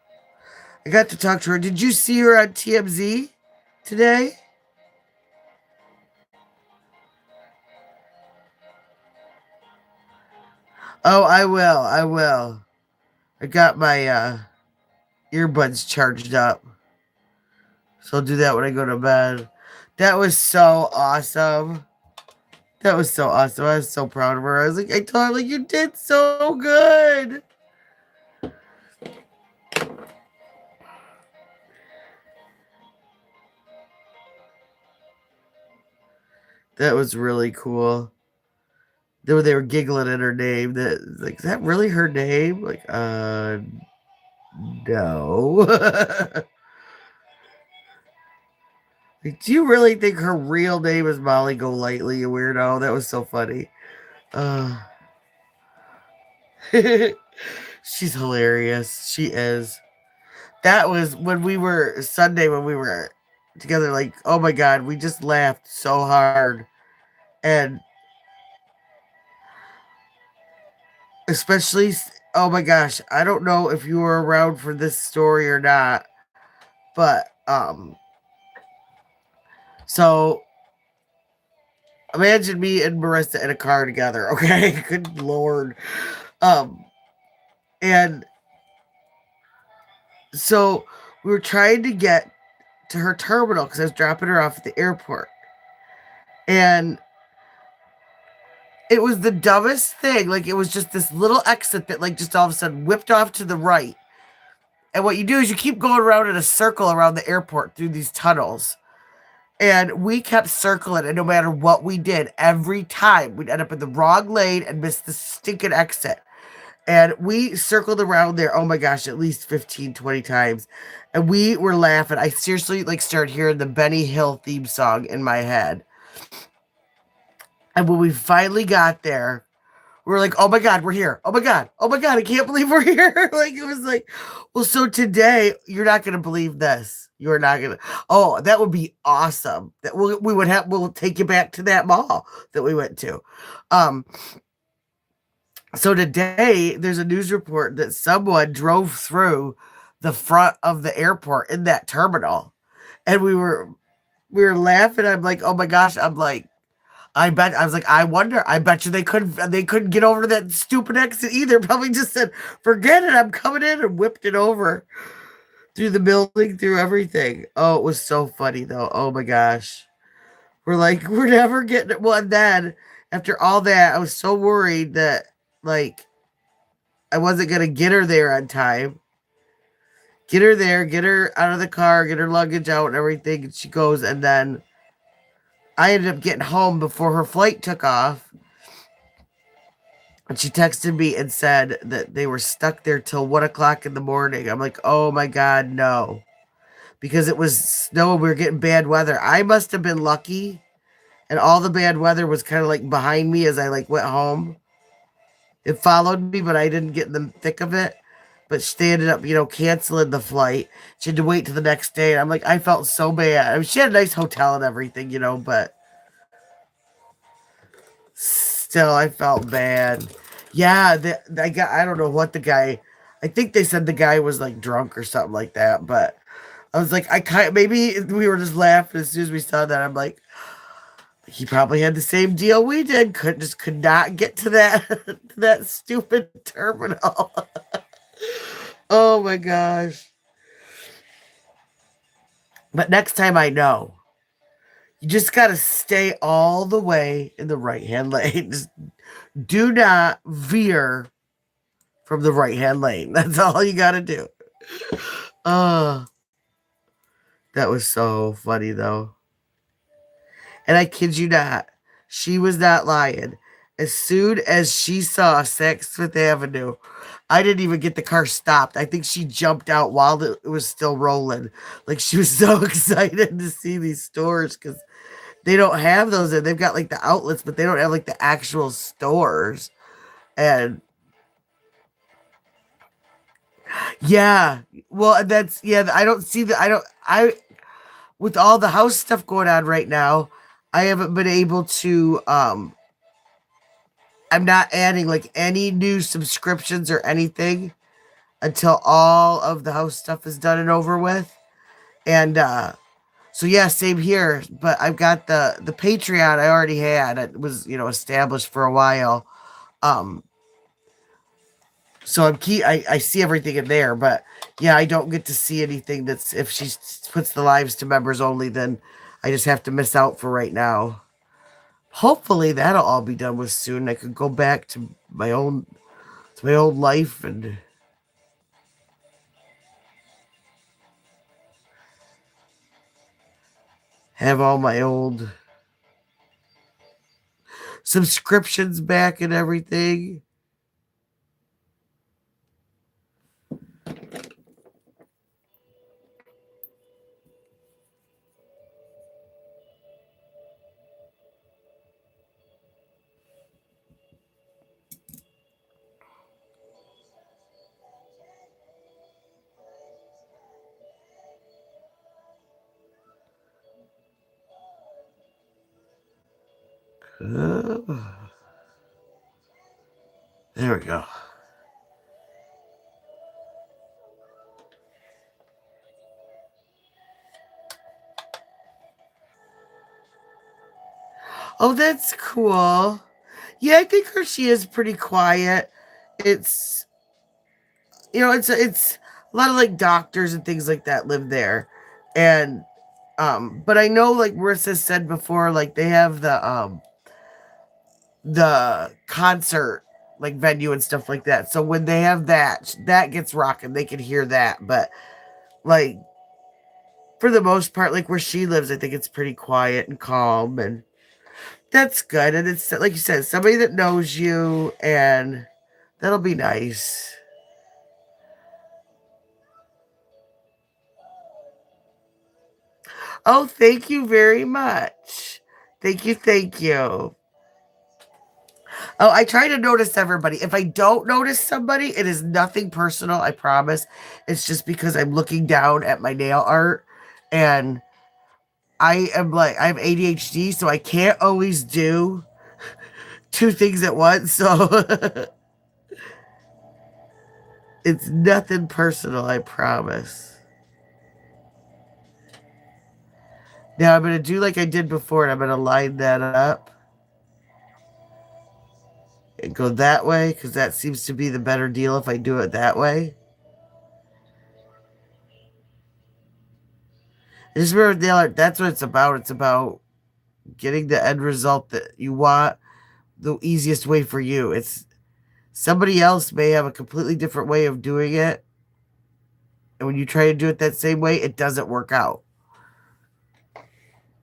I got to talk to her. Did you see her on TMZ today? Oh, I will. I will. I got my earbuds charged up. So I'll do that when I go to bed. That was so awesome. That was so awesome. I was so proud of her. I was like, I told her, like, you did so good. That was really cool. They were giggling at her name. That like, is that really her name? Like, no. Like, do you really think her real name is Molly Golightly, you weirdo? That was so funny. Uh, she's hilarious. She is. That was when we were Sunday when we were together. Like, oh my god, we just laughed so hard, and especially, oh my gosh, I don't know if you were around for this story or not, but so imagine me and Marissa in a car together, okay? Good lord. Um, and so we were trying to get to her terminal because I was dropping her off at the airport. And it was the dumbest thing. Like, it was just this little exit that, like, just all of a sudden whipped off to the right. And what you do is you keep going around in a circle around the airport through these tunnels. And we kept circling, and no matter what we did, every time we'd end up in the wrong lane and miss the stinking exit. And we circled around there, oh my gosh, at least 15, 20 times. And we were laughing. I seriously like started hearing the Benny Hill theme song in my head. And when we finally got there, we were like, oh my God, we're here. Oh my God. Oh my God. I can't believe we're here. Like, it was like, well, so today you're not going to believe this. You're not going to. Oh, that would be awesome. That we'll take you back to that mall that we went to. So today there's a news report that someone drove through the front of the airport in that terminal. And we were laughing. I'm like, oh my gosh. I'm like, I was like, I bet you they couldn't get over to that stupid exit either. Probably just said, forget it, I'm coming in, and whipped it over through the building, through everything. Oh, it was so funny though. Oh my gosh. We're like, we're never getting it. Well, and then after all that, I was so worried that like I wasn't gonna get her there on time. Get her there, get her out of the car, get her luggage out and everything. And she goes, and then I ended up getting home before her flight took off. And she texted me and said that they were stuck there till 1 o'clock in the morning. I'm like, oh my God, no. Because it was snow and we were getting bad weather. I must have been lucky. And all the bad weather was kind of like behind me as I like went home. It followed me, but I didn't get in the thick of it. But she ended up, canceling the flight. She had to wait till the next day. And I'm like, I felt so bad. I mean, she had a nice hotel and everything, but still, I felt bad. Yeah, I got. I don't know what the guy. I think they said the guy was like drunk or something like that. But I was like, maybe we were just laughing as soon as we saw that. I'm like, he probably had the same deal we did. Could not get to that to that stupid terminal. Oh my gosh! But next time I know, you just gotta stay all the way in the right hand lane. Just do not veer from the right hand lane. That's all you got to do. Uh, that was so funny though. And I kid you not, she was not lying. As soon as she saw 6th Avenue, I didn't even get the car stopped. I think she jumped out while it was still rolling. Like she was so excited to see these stores because they don't have those. And they've got like the outlets, but they don't have like the actual stores. And yeah, well, that's yeah. I don't see the. I don't. I with all the house stuff going on right now, I haven't been able to. I'm not adding like any new subscriptions or anything until all of the house stuff is done and over with. And so yeah, same here. But I've got the Patreon I already had. It was established for a while. Um, so I see everything in there, but yeah, I don't get to see anything that's if she puts the lives to members only, then I just have to miss out for right now. Hopefully that'll all be done with soon. I could go back to my own life and have all my old subscriptions back and everything. There we go. Oh, that's cool. Yeah, I think she is pretty quiet. It's it's a lot of like doctors and things like that live there, and but I know like Marissa said before, like they have the concert like venue and stuff like that. So when they have that gets rocking, they can hear that. But like for the most part, like where she lives, I think it's pretty quiet and calm, and that's good. And it's like you said, somebody that knows you, and that'll be nice. Oh, thank you very much. Thank you, thank you. Oh, I try to notice everybody. If I don't notice somebody, it is nothing personal, I promise. It's just because I'm looking down at my nail art and I have ADHD, so I can't always do two things at once. So it's nothing personal, I promise. Now I'm going to do like I did before, and I'm going to line that up and go that way because that seems to be the better deal if I do it that way. And just remember, nail art, that's what it's about. It's about getting the end result that you want the easiest way for you. It's somebody else may have a completely different way of doing it. And when you try to do it that same way, it doesn't work out.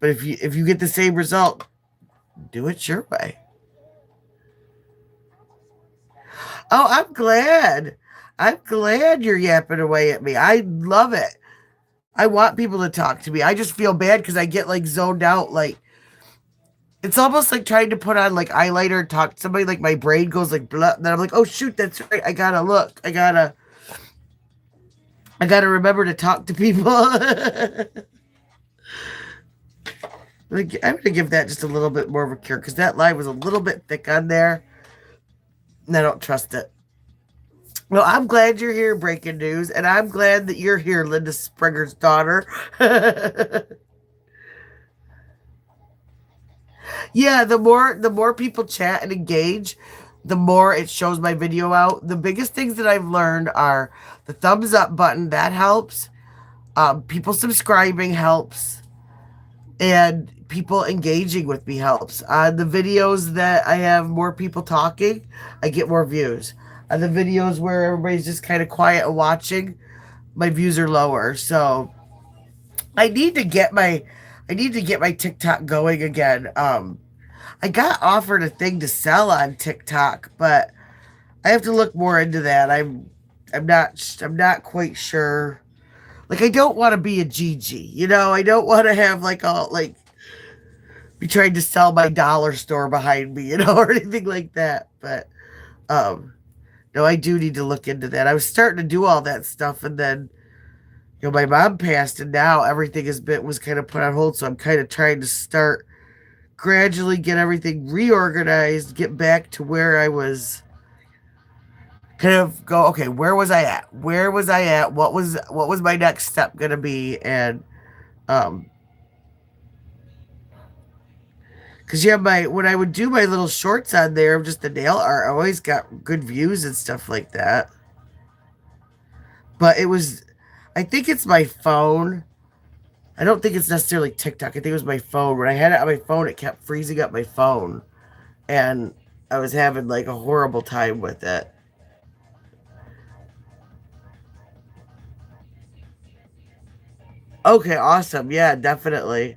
But if you get the same result, do it your way. Oh, I'm glad. I'm glad you're yapping away at me. I love it. I want people to talk to me. I just feel bad because I get like zoned out. Like it's almost like trying to put on like eyeliner and talk to somebody. Like my brain goes like blah. Then I'm like, oh shoot, that's right. I gotta look. I gotta remember to talk to people. I'm gonna give that just a little bit more of a cure because that line was a little bit thick on there, and I don't trust it. Well, I'm glad you're here, breaking news, and I'm glad that you're here, Linda Springer's daughter. Yeah, the more people chat and engage, the more it shows my video out. The biggest things that I've learned are the thumbs up button that helps. People subscribing helps, and people engaging with me helps. On the videos that I have more people talking, I get more views. On the videos where everybody's just kind of quiet and watching, my views are lower. So I need to get my TikTok going again. I got offered a thing to sell on TikTok, but I have to look more into that. I'm not quite sure. Like I don't want to be a Gigi, you know. I don't want to have like all like be trying to sell my dollar store behind me, you know, or anything like that. But um no, I do need to look into that. I was starting to do all that stuff, and then my mom passed, and now everything was kind of put on hold. So I'm kind of trying to start gradually get everything reorganized, get back to where I was. Kind of go, okay, where was I at? Where was I at? What was my next step gonna be? And um, because yeah, my when I would do my little shorts on there of just the nail art, I always got good views and stuff like that. But I think it's my phone. I don't think it's necessarily TikTok. I think it was my phone. When I had it on my phone, it kept freezing up my phone, and I was having like a horrible time with it. Okay, awesome. Yeah, definitely.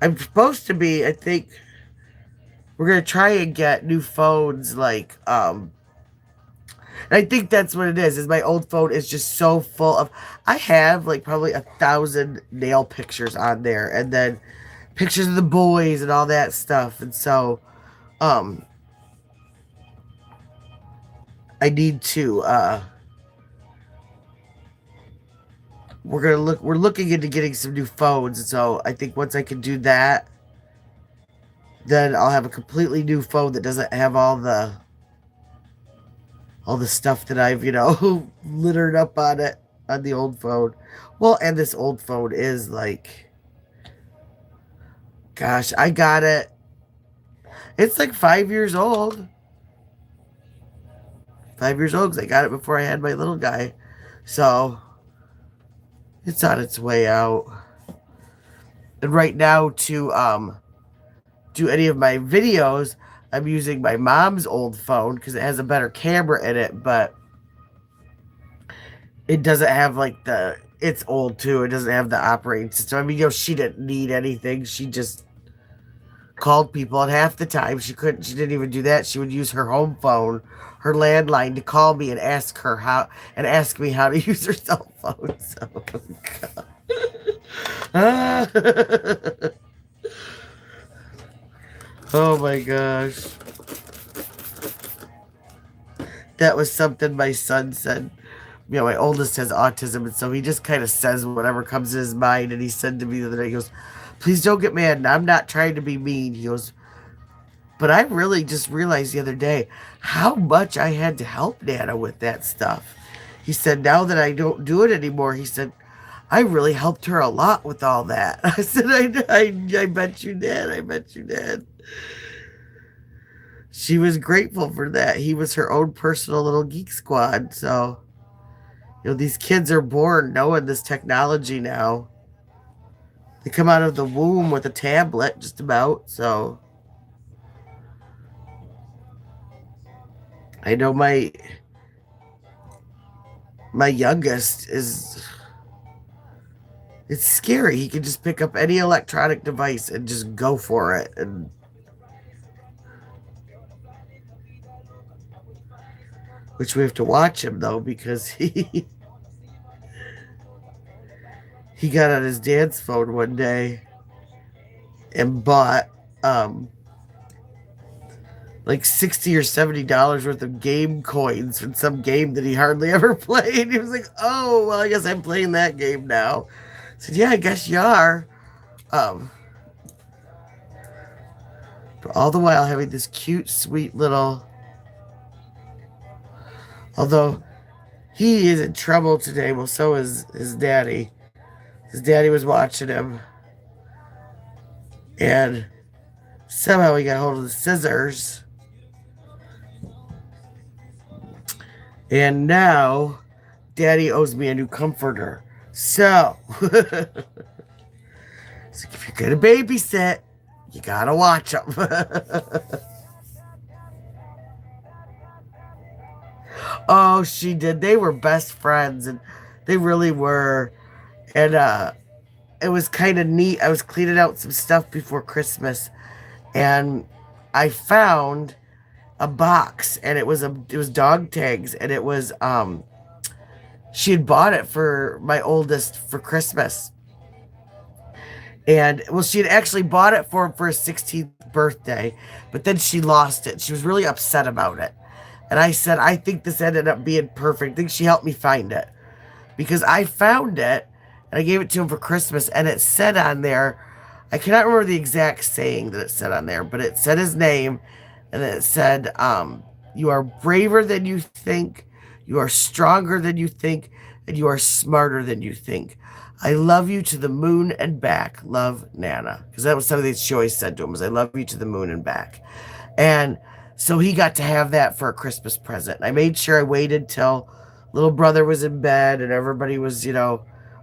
I'm supposed to be, I think we're gonna try and get new phones like and I think that's what it is my old phone is just so full of I have like probably 1,000 nail pictures on there, and then pictures of the boys and all that stuff. And so um I need to we're looking into getting some new phones. And so I think once I can do that, then I'll have a completely new phone that doesn't have all the stuff that I've, littered up on it on the old phone. Well, and this old phone is like, gosh, I got it. It's like 5 years old. 5 years old because I got it before I had my little guy. So it's on its way out. And right now to do any of my videos, I'm using my mom's old phone because it has a better camera in it, but it doesn't have like it's old too. It doesn't have the operating system. I mean, she didn't need anything. She just called people, and half the time she didn't even do that. She would use her home phone, her landline, to call me and ask me how to use her cell phone. So, oh my gosh. That was something my son said. My oldest has autism, and so he just kind of says whatever comes to his mind. And he said to me the other day, he goes, "Please don't get mad. And I'm not trying to be mean." He goes, "But I really just realized the other day how much I had to help Nana with that stuff." He said, "Now that I don't do it anymore," he said, "I really helped her a lot with all that." I said, I bet you did. I bet you did. She was grateful for that. He was her own personal little geek squad. So, these kids are born knowing this technology now. They come out of the womb with a tablet, just about. So, I know my youngest is. It's scary. He can just pick up any electronic device and just go for it. And which we have to watch him though, because he got on his dad's phone one day and bought like $60 or $70 worth of game coins from some game that he hardly ever played. He was like, "Oh, well, I guess I'm playing that game now." I said, "Yeah, I guess you are." Um, but all the while having this cute, sweet little. Although he is in trouble today, well, so is his daddy. His daddy was watching him, and somehow he got hold of the scissors. And now, Daddy owes me a new comforter. So, if you're gonna babysit, you gotta watch them. Oh, she did. They were best friends, and they really were. And it was kind of neat. I was cleaning out some stuff before Christmas, and I found a box, and it was dog tags, and it was she had bought it for my oldest for Christmas. And well, she had actually bought it for his 16th birthday, but then she lost it. She was really upset about it. And I said, I think this ended up being perfect. I think she helped me find it because I found it and I gave it to him for Christmas. And it said on there, I cannot remember the exact saying that it said on there, but it said his name, and then it said, you are braver than you think, you are stronger than you think, and you are smarter than you think. I love you to the moon and back. Love, Nana. Because that was something that she always said to him, was I love you to the moon and back. And so he got to have that for a Christmas present. I made sure I waited till little brother was in bed and everybody was,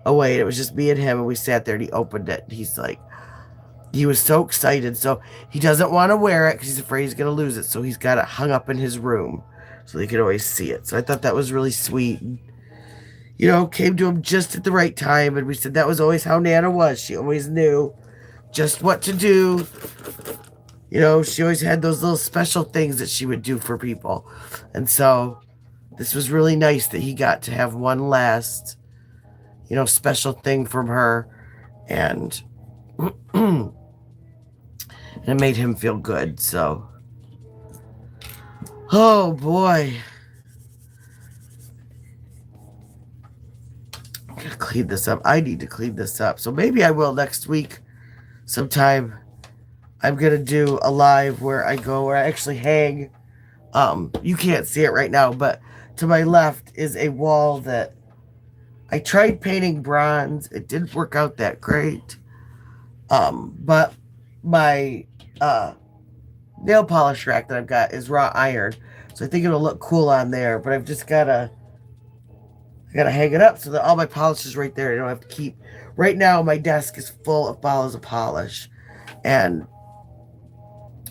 away. It was just me and him, and we sat there and he opened it. And he's like, he was so excited. So he doesn't want to wear it because he's afraid he's going to lose it. So he's got it hung up in his room so he could always see it. So I thought that was really sweet. And, came to him just at the right time. And we said that was always how Nana was. She always knew just what to do. She always had those little special things that she would do for people. And so this was really nice that he got to have one last, special thing from her. And and it made him feel good. So, oh boy. I gotta clean this up. I need to clean this up. So maybe I will next week sometime. I'm gonna do a live where I actually hang. You can't see it right now, but to my left is a wall that I tried painting bronze. It didn't work out that great. But my nail polish rack that I've got is raw iron, so I think it'll look cool on there. But I've just I gotta hang it up so that all my polish is right there. I don't have to keep. Right now, my desk is full of bottles of polish, and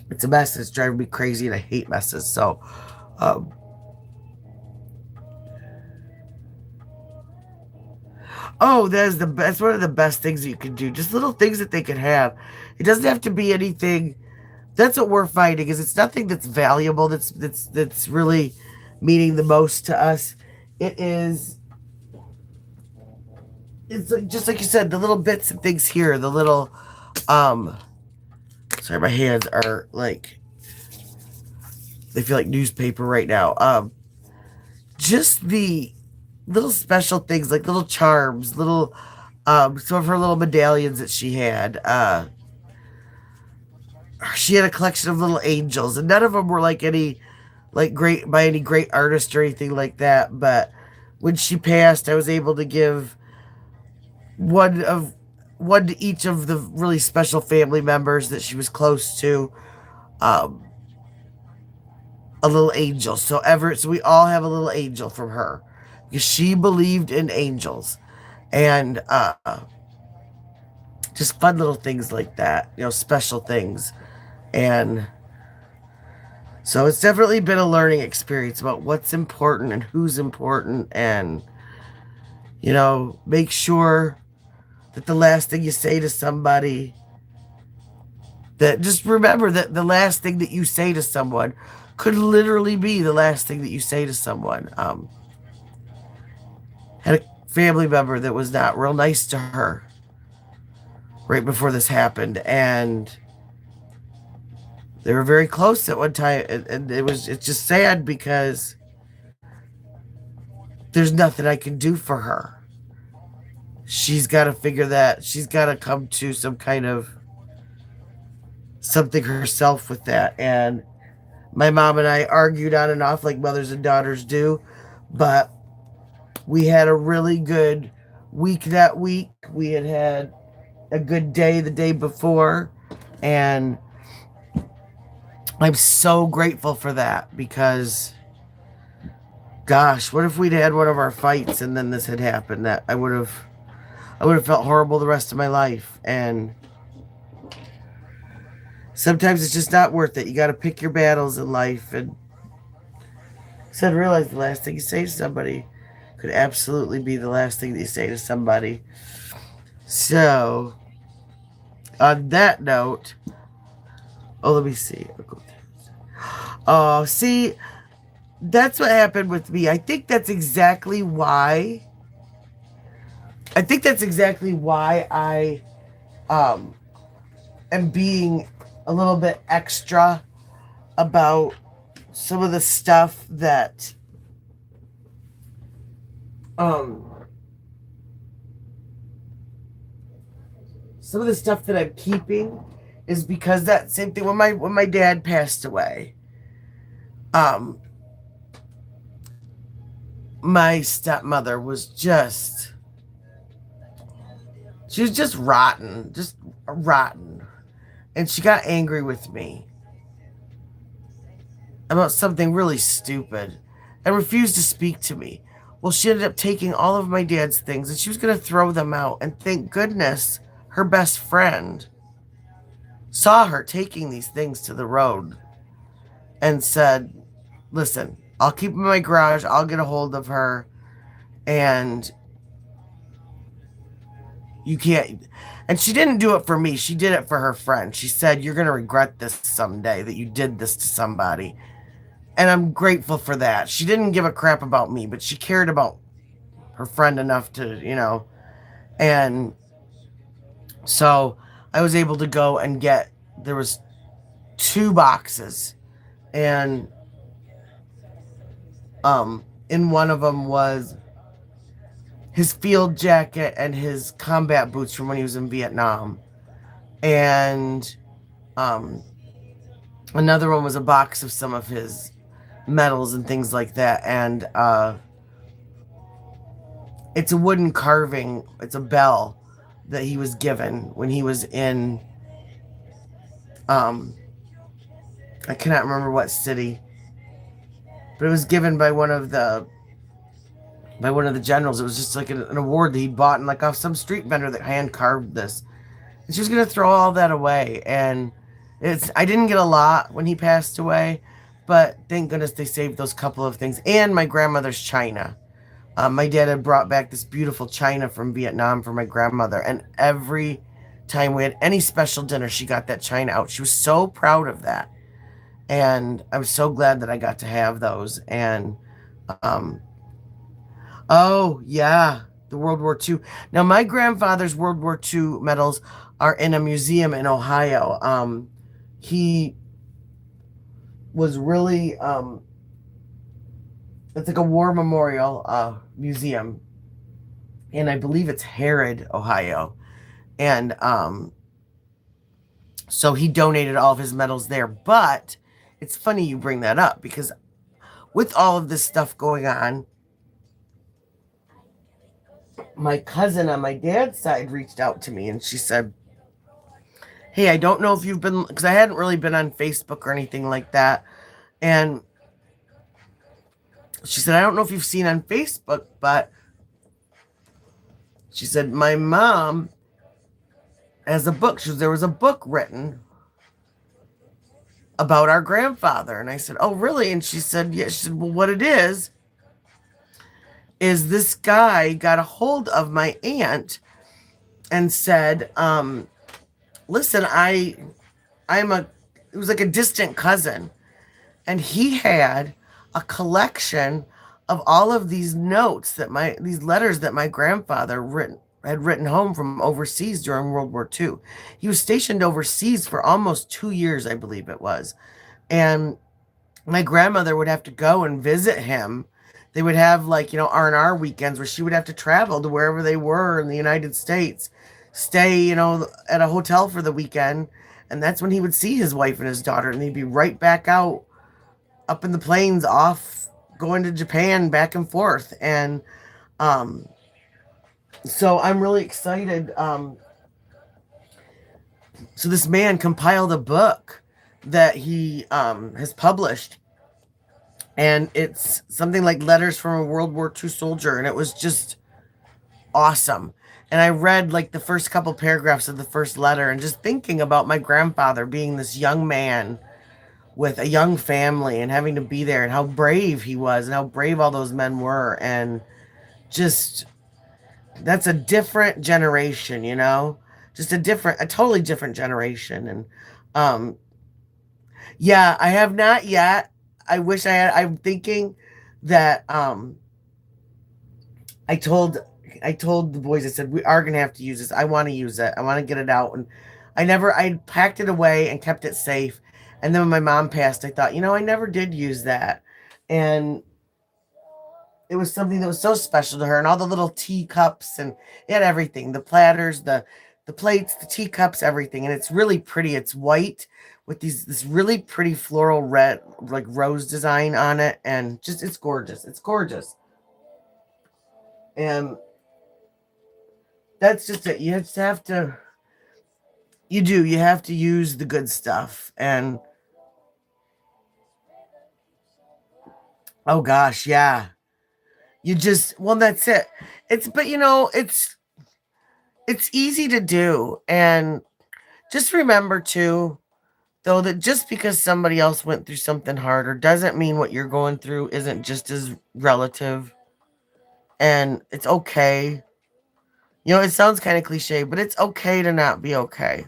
it's a mess. It's driving me crazy, and I hate messes. So, oh, that's one of the best things you can do. Just little things that they can have. It doesn't have to be anything. That's what we're finding is it's nothing that's valuable. That's really meaning the most to us. It's like, just like you said, the little bits and things here, the little sorry, my hands are like they feel like newspaper right now. Just the little special things like little charms, little some of her little medallions that she had. She had a collection of little angels, and none of them were like any great by any great artist or anything like that. But when she passed, I was able to give one to each of the really special family members that she was close to, a little angel. So we all have a little angel from her because she believed in angels, and just fun little things like that, special things. And so it's definitely been a learning experience about what's important and who's important, and make sure that the last thing you say to somebody, that just remember that the last thing that you say to someone could literally be the last thing that you say to someone. Had a family member that was not real nice to her right before this happened, and they were very close at one time, and it's just sad because there's nothing I can do for her. She's got to figure that. She's got to come to some kind of something herself with that. And my mom and I argued on and off like mothers and daughters do, but we had a really good week that week. We had a good day the day before, and I'm so grateful for that because, gosh, what if we'd had one of our fights and then this had happened? That I would have felt horrible the rest of my life. And sometimes it's just not worth it. You got to pick your battles in life, and Said realize the last thing you say to somebody could absolutely be the last thing that you say to somebody. So, on that note, oh, let me see. Oh, see, that's what happened with me. I think that's exactly why. I think that's exactly why I um, am being a little bit extra about some of the stuff that um, some of the stuff that I'm keeping is because that same thing when my dad passed away. Um, my stepmother was just she was just rotten, and she got angry with me about something really stupid and refused to speak to me. Well, she ended up taking all of my dad's things and she was going to throw them out. And thank goodness her best friend saw her taking these things to the road and said, listen, I'll keep them in my garage. I'll get a hold of her. And you can't. And she didn't do it for me. She did it for her friend. She said, you're going to regret this someday that you did this to somebody. And I'm grateful for that. She didn't give a crap about me, but she cared about her friend enough to. And so I was able to go and there was 2 boxes. And in one of them was his field jacket and his combat boots from when he was in Vietnam. And another one was a box of some of his medals and things like that. And it's a wooden carving. It's a bell that he was given when he was in I cannot remember what city, but it was given by one of the generals. It was just like an award that he bought and like off some street vendor that hand carved this. And she was gonna throw all that away. And I didn't get a lot when he passed away, but thank goodness they saved those couple of things. And my grandmother's china. My dad had brought back this beautiful china from Vietnam for my grandmother, and every time we had any special dinner, she got that china out. She was so proud of that, and I was so glad that I got to have those. And oh yeah, the World War II. Now my grandfather's World War II medals are in a museum in Ohio. He was really it's like a war memorial museum, and I believe it's Harrod, Ohio. And so he donated all of his medals there. But it's funny you bring that up, because with all of this stuff going on, my cousin on my dad's side reached out to me and she said, hey, I don't know if you've been, because I hadn't really been on Facebook or anything like that. And she said, I don't know if you've seen on Facebook, but she said, my mom has a book. There was a book written about our grandfather. And I said, oh, really? And she said, yeah. She said, well, what it is this guy got a hold of my aunt and said, listen, it was like a distant cousin. And he had a collection of all of these notes these letters that my grandfather had written home from overseas during World War II. He was stationed overseas for almost 2 years, I believe it was. And my grandmother would have to go and visit him. They would have R&R weekends where she would have to travel to wherever they were in the United States, stay, at a hotel for the weekend. And that's when he would see his wife and his daughter, and he'd be right back out up in the plains off going to Japan back and forth. And so I'm really excited. So this man compiled a book that he has published, and it's something like Letters from a World War II Soldier, and it was just awesome. And I read like the first couple paragraphs of the first letter, and just thinking about my grandfather being this young man with a young family and having to be there, and how brave he was and how brave all those men were. And just, that's a different generation, just a totally different generation. And um yeah, I have not yet. I wish I had. I'm thinking that I told I told the boys, I said, we are gonna have to use this. I want to use it. I want to get it out. And I packed it away and kept it safe. And then when my mom passed, I thought, I never did use that. And it was something that was so special to her, and all the little teacups, and it had everything, the platters, the plates, the teacups, everything. And it's really pretty. It's white with this really pretty floral red, like rose design on it, and just, it's gorgeous. It's gorgeous. And that's just it. You just have to, you have to use the good stuff. And oh gosh, yeah. You just, well, that's it. It's, but it's easy to do. And just remember too, though, that just because somebody else went through something harder doesn't mean what you're going through isn't just as relative. And it's okay. It sounds kind of cliche, but it's okay to not be okay.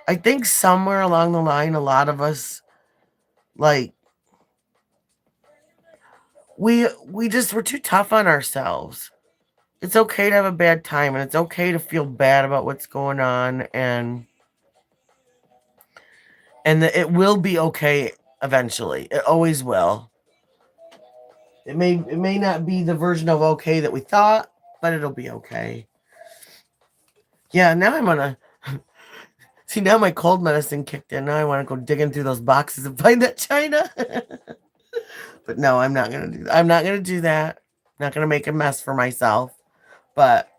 I think somewhere along the line, a lot of us, like, we're too tough on ourselves. It's okay to have a bad time, and it's okay to feel bad about what's going on, and that it will be okay eventually. It always will. It may not be the version of okay that we thought, but it'll be okay. Yeah, now I'm gonna see, now my cold medicine kicked in. Now I want to go digging through those boxes and find that china. But no, I'm not gonna do that. I'm not gonna do that. I'm not gonna make a mess for myself. But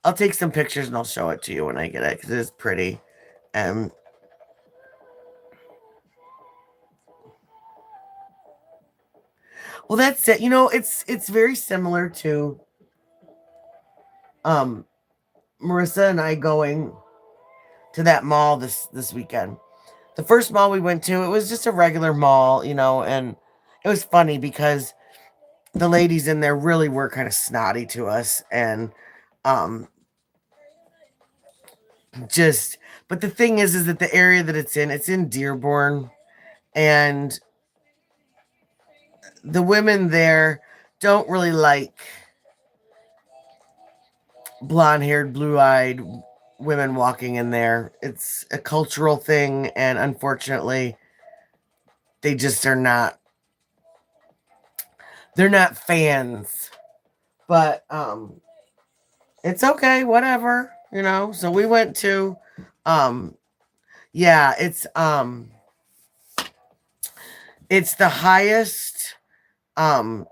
I'll take some pictures and I'll show it to you when I get it, because it is pretty. And well, that's it. It's very similar to um Marissa and I going to that mall this weekend. The first mall we went to, it was just a regular mall, and it was funny because the ladies in there really were kind of snotty to us, and um just, but the thing is that the area that it's in Dearborn, and the women there don't really like blonde-haired, blue-eyed women walking in there. It's a cultural thing, and unfortunately they just are not, they're not fans. But it's okay, whatever, so we went to um yeah, it's the highest, um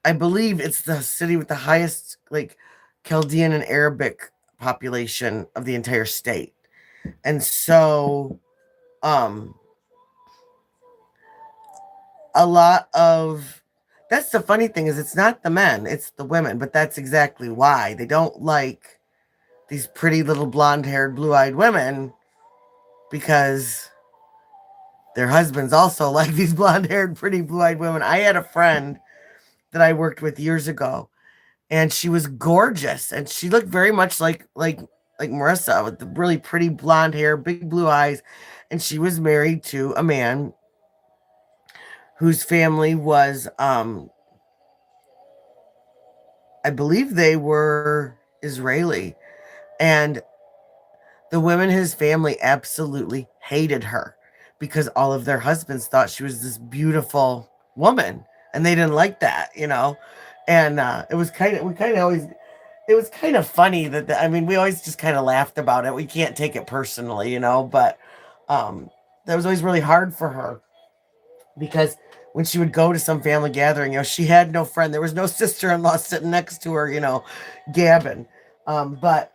I believe it's the city with the highest, like, Chaldean and Arabic population of the entire state. And so um a lot of, that's the funny thing, is it's not the men, it's the women, but that's exactly why they don't like these pretty little blonde-haired, blue-eyed women, because their husbands also like these blonde-haired, pretty blue-eyed women. I had a friend that I worked with years ago, and she was gorgeous, and she looked very much like Marissa, with the really pretty blonde hair, big blue eyes, and she was married to a man whose family was, I believe they were Israeli, and the women in his family absolutely hated her because all of their husbands thought she was this beautiful woman, and they didn't like that. And it was kind of, we kind of always, it was kind of funny that I mean, we always just kind of laughed about it. We can't take it personally, but um, that was always really hard for her, because when she would go to some family gathering, she had no friend. There was no sister-in-law sitting next to her, gabbing. But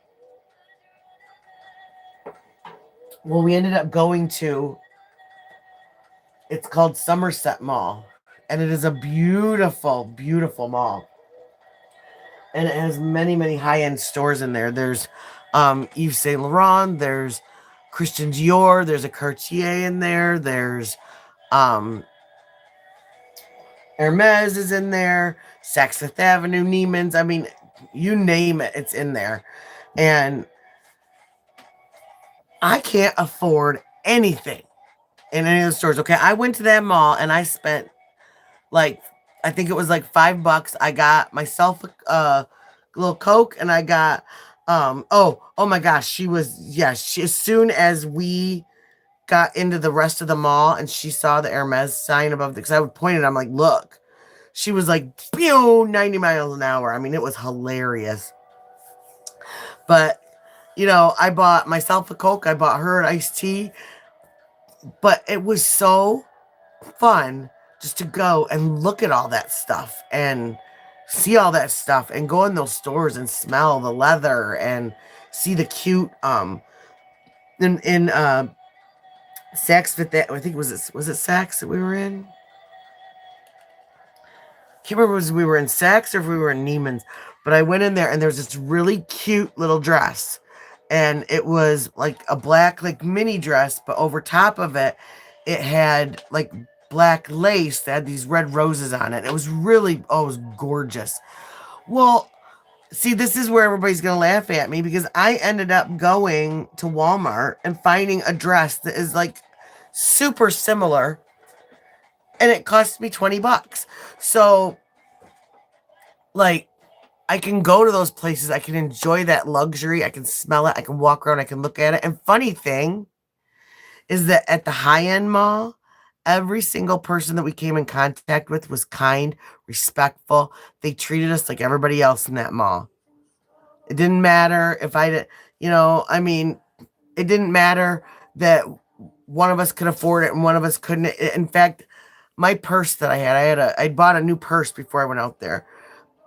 well, we ended up going to, it's called Somerset Mall, and it is a beautiful, beautiful mall, and it has many, many high-end stores in there. There's Yves Saint Laurent, there's Christian Dior. There's a Cartier in there. There's um, Hermes is in there. Saks Fifth Avenue, Neiman's. I mean, you name it, it's in there. And I can't afford anything in any of the stores. Okay, I went to that mall and I spent like, I think it was like $5. I got myself a little Coke, and I got oh my gosh, as soon as we got into the rest of the mall and she saw the Hermes sign above because I would point it, I'm like, look. She was like, pew, 90 miles an hour. I mean, it was hilarious. But, I bought myself a Coke. I bought her an iced tea. But it was so fun just to go and look at all that stuff and see all that stuff and go in those stores and smell the leather and see the cute in Saks Fifth. I think was it Saks that we were in? Can't remember if we were in Saks or if we were in Neiman's, but I went in there and there was this really cute little dress, and it was like a black like mini dress, but over top of it, it had like black lace that had these red roses on it. It was really it was gorgeous. Well, see, this is where everybody's gonna laugh at me because I ended up going to Walmart and finding a dress that is like super similar, and it cost me $20. So, like, I can go to those places. I can enjoy that luxury. I can smell it. I can walk around. I can look at it. And funny thing is that at the high-end mall, every single person that we came in contact with was kind, respectful. They treated us like everybody else in that mall. It didn't matter if I did, I mean, it didn't matter that one of us could afford it and one of us couldn't. In fact, my purse that I bought a new purse before I went out there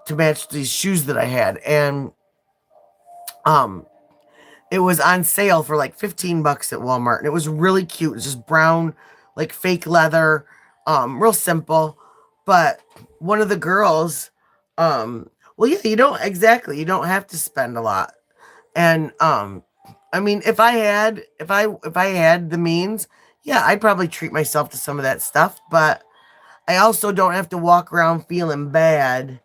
to match these shoes that I had, and it was on sale for like $15 at Walmart, and it was really cute. It was just brown, like fake leather, real simple. But one of the girls, well, yeah, you don't have to spend a lot, and I mean, if I had the means, yeah, I'd probably treat myself to some of that stuff, but I also don't have to walk around feeling bad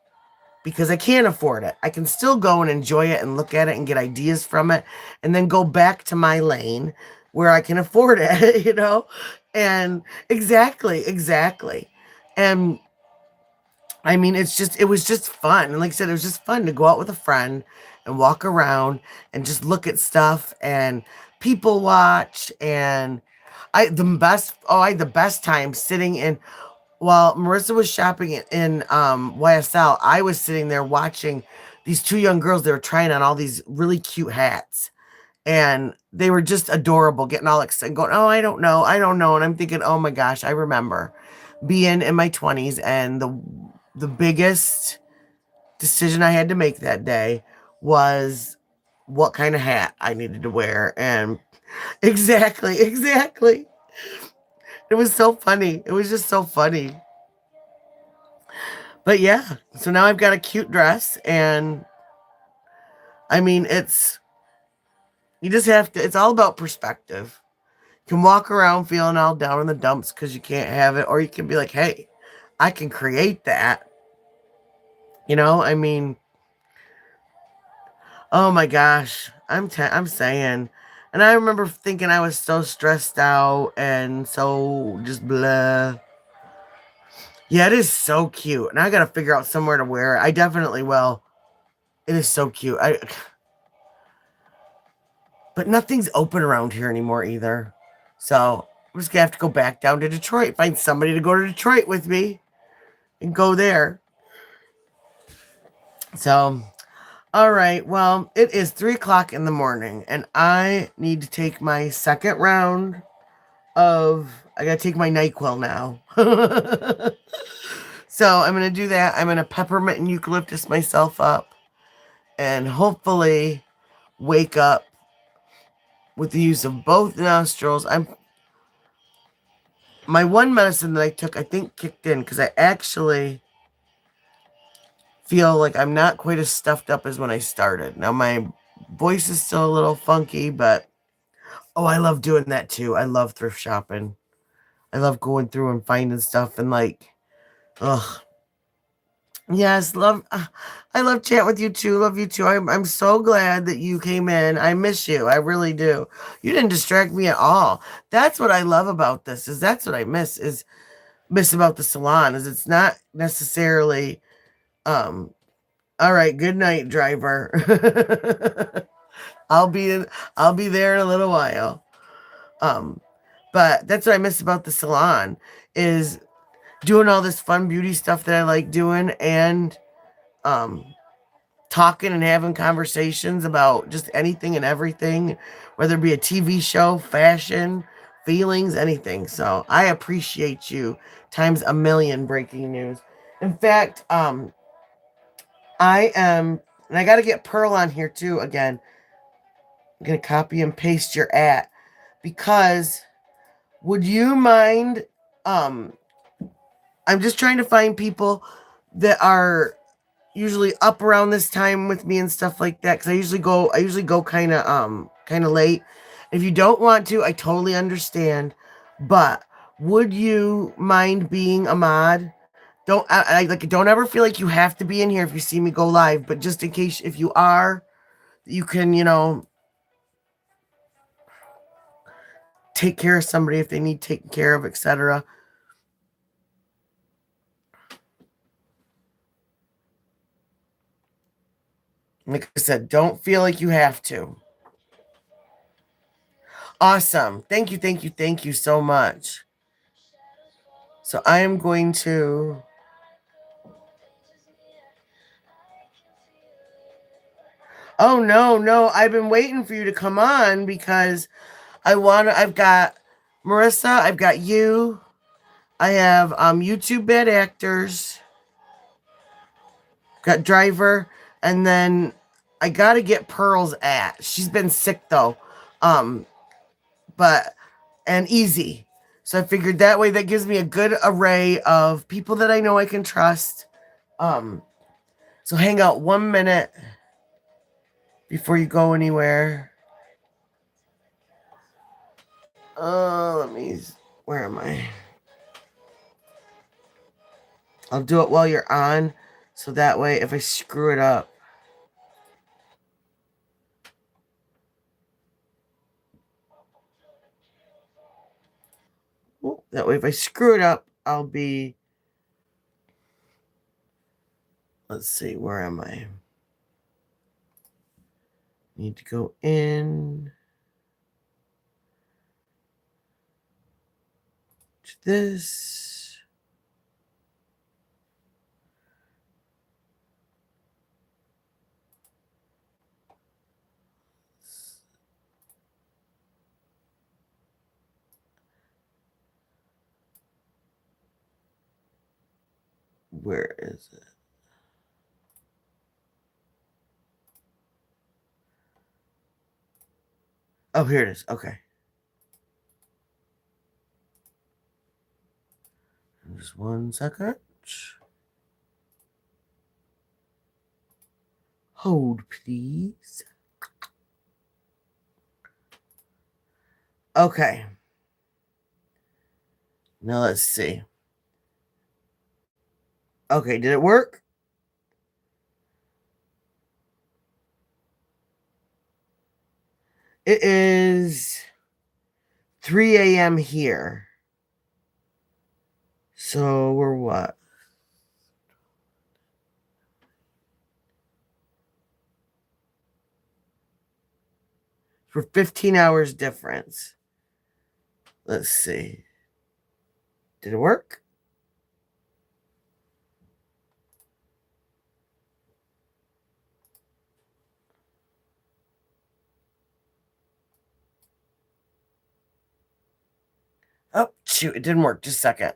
because I can't afford it. I can still go and enjoy it and look at it and get ideas from it and then go back to my lane where I can afford it, And exactly. And I mean, it was just fun. And like I said, it was just fun to go out with a friend and walk around and just look at stuff and people watch. And I had the best time sitting in, while Marissa was shopping in YSL, I was sitting there watching these two young girls. They were trying on all these really cute hats. And they were just adorable, getting all excited, going, oh, I don't know. And I'm thinking, oh my gosh, I remember being in my 20s, and the biggest decision I had to make that day was what kind of hat I needed to wear. And exactly. It was so funny. It was just so funny. But yeah, so now I've got a cute dress, and I mean, you just have to, it's all about perspective. You can walk around feeling all down in the dumps because you can't have it, or you can be like, hey, I can create that. I mean, oh my gosh, I'm saying, and I remember thinking I was so stressed out and so just blah. Yeah, it is so cute, and I got to figure out somewhere to wear it. I definitely will. It is so cute. But nothing's open around here anymore either. So I'm just gonna have to go back down to Detroit, find somebody to go to Detroit with me and go there. So, all right. Well, it is 3:00 in the morning, and I need to take my second round I gotta take my NyQuil now. So I'm gonna do that. I'm gonna peppermint and eucalyptus myself up and hopefully wake up with the use of both nostrils. My one medicine that I took, I think, kicked in because I actually feel like I'm not quite as stuffed up as when I started. Now my voice is still a little funky, but Oh, I love doing that too. I love thrift shopping. I love going through and finding stuff and like, ugh. Yes, love. I love chat with you too. Love you too. I'm so glad that you came in. I miss you. I really do. You didn't distract me at all. That's what I love about this. Is that's what I miss about the salon. Is it's not necessarily um. All right. Good night, driver. I'll be in. I'll be there in a little while. Um, but that's what I miss about the salon is doing all this fun beauty stuff that I like doing and um talking and having conversations about just anything and everything, whether it be a TV show, fashion, feelings, anything. So I appreciate you times a million. Breaking news. In fact, I am, and I got to get Pearl on here too again. I'm going to copy and paste your at because would you mind, um, I'm just trying to find people that are usually up around this time with me and stuff like that because I usually go kind of late. If you don't want to, I totally understand. But would you mind being a mod? Don't ever feel like you have to be in here if you see me go live. But just in case, if you are, you can take care of somebody if they need taken care of, etc. Like I said, don't feel like you have to. Awesome. Thank you, thank you, thank you so much. So I am going to. Oh no, no. I've been waiting for you to come on because I've got Marissa, I've got you. I have YouTube bad actors, got Driver, and then I gotta get Pearl's at. She's been sick though. Um, but and Easy. So I figured that way that gives me a good array of people that I know I can trust. Um, so hang out 1 minute before you go anywhere. Let me. Where am I? I'll do it while you're on, so that way if I screw it up. That way if I screw it up, I'll be. Let's see, where am I? Need to go in to this. Where is it? Oh, here it is. Okay. Just 1 second. Hold, please. Okay. Now let's see. Okay, did it work? It is 3 a.m. here. So we're what? For 15 hours difference. Let's see. Did it work? Oh, shoot, it didn't work. Just a second.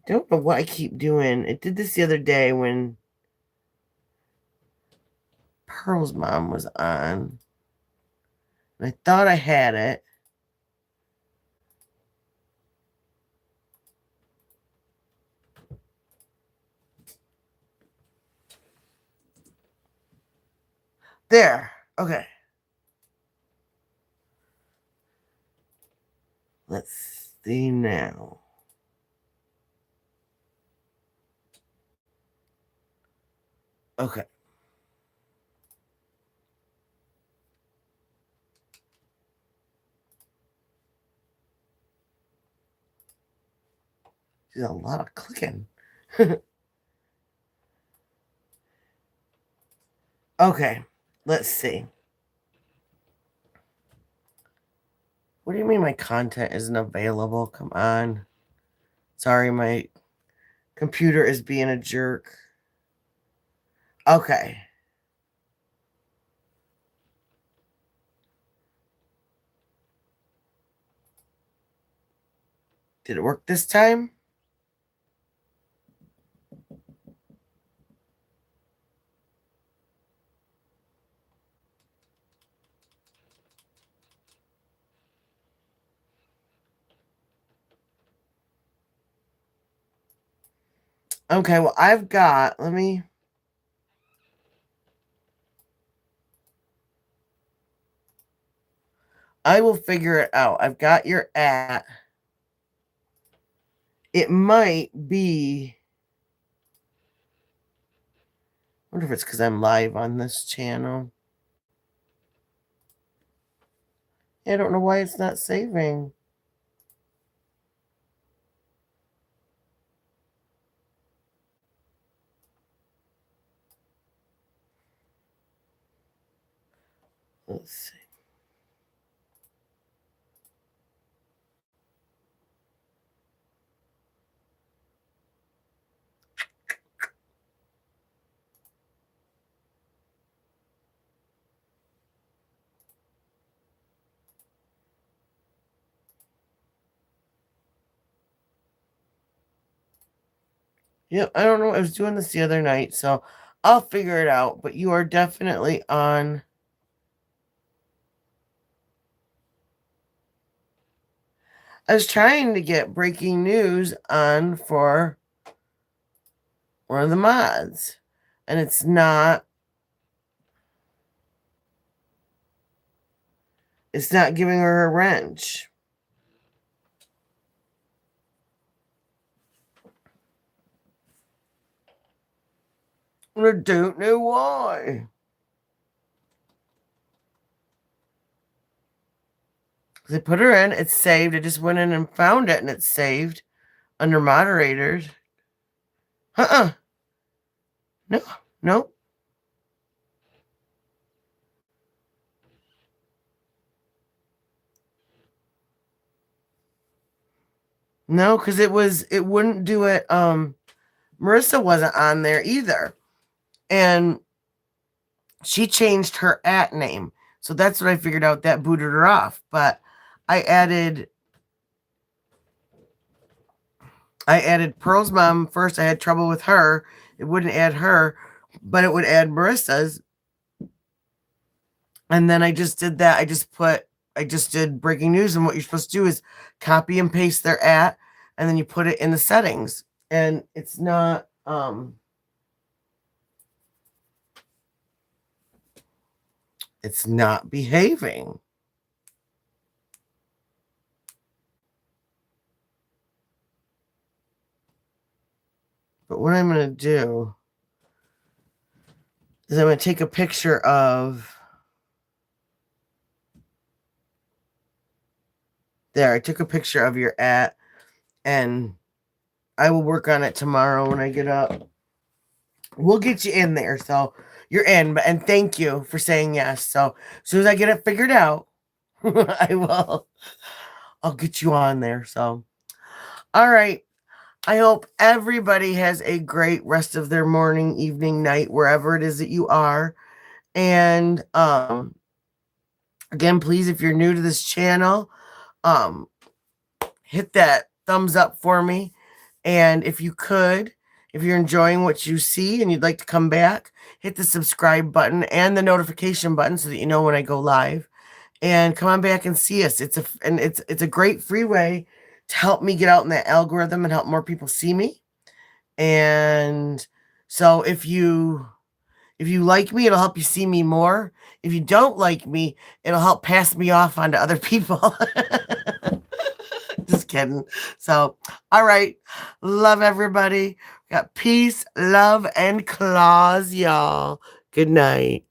Don't know what I keep doing. It did this the other day when Pearl's mom was on. And I thought I had it. There. Okay. Let's see now. Okay. There's a lot of clicking. Okay. Let's see. What do you mean my content isn't available? Come on. Sorry, my computer is being a jerk. Okay. Did it work this time? Okay, well, let me. I will figure it out. I've got your @ It might be. I wonder if it's because I'm live on this channel. I don't know why it's not saving. Let's see. Yep, I don't know. I was doing this the other night, so I'll figure it out. But you are definitely on. I was trying to get breaking news on for one of the mods, and it's not. It's not giving her a wrench. I don't know why. They put her in, it's saved. I just went in and found it, and it's saved under moderators. No, no. No, because it wouldn't do it. Marissa wasn't on there either. And she changed her @ name. So that's what I figured out. That booted her off. But I added Pearl's mom first. I had trouble with her. It wouldn't add her, but it would add Marissa's. And then I just did that. I just did breaking news. And what you're supposed to do is copy and paste their @ and then you put it in the settings. And it's not, it's not behaving. But what I'm going to do is I'm going to take a picture of. There, I took a picture of your @ and I will work on it tomorrow when I get up. We'll get you in there. So you're in. And thank you for saying yes. So as soon as I get it figured out, I'll get you on there. So, all right. I hope everybody has a great rest of their morning, evening, night, wherever it is that you are. And again, please, if you're new to this channel, hit that thumbs up for me. And if you could, if you're enjoying what you see and you'd like to come back, hit the subscribe button and the notification button so that you know when I go live. And come on back and see us. It's a great free way to help me get out in that algorithm and help more people see me. And so if you If you like me, it'll help you see me more. If you don't like me, it'll help pass me off onto other people. Just kidding. So, all right. Love everybody. Got peace, love, and claws, y'all. Good night.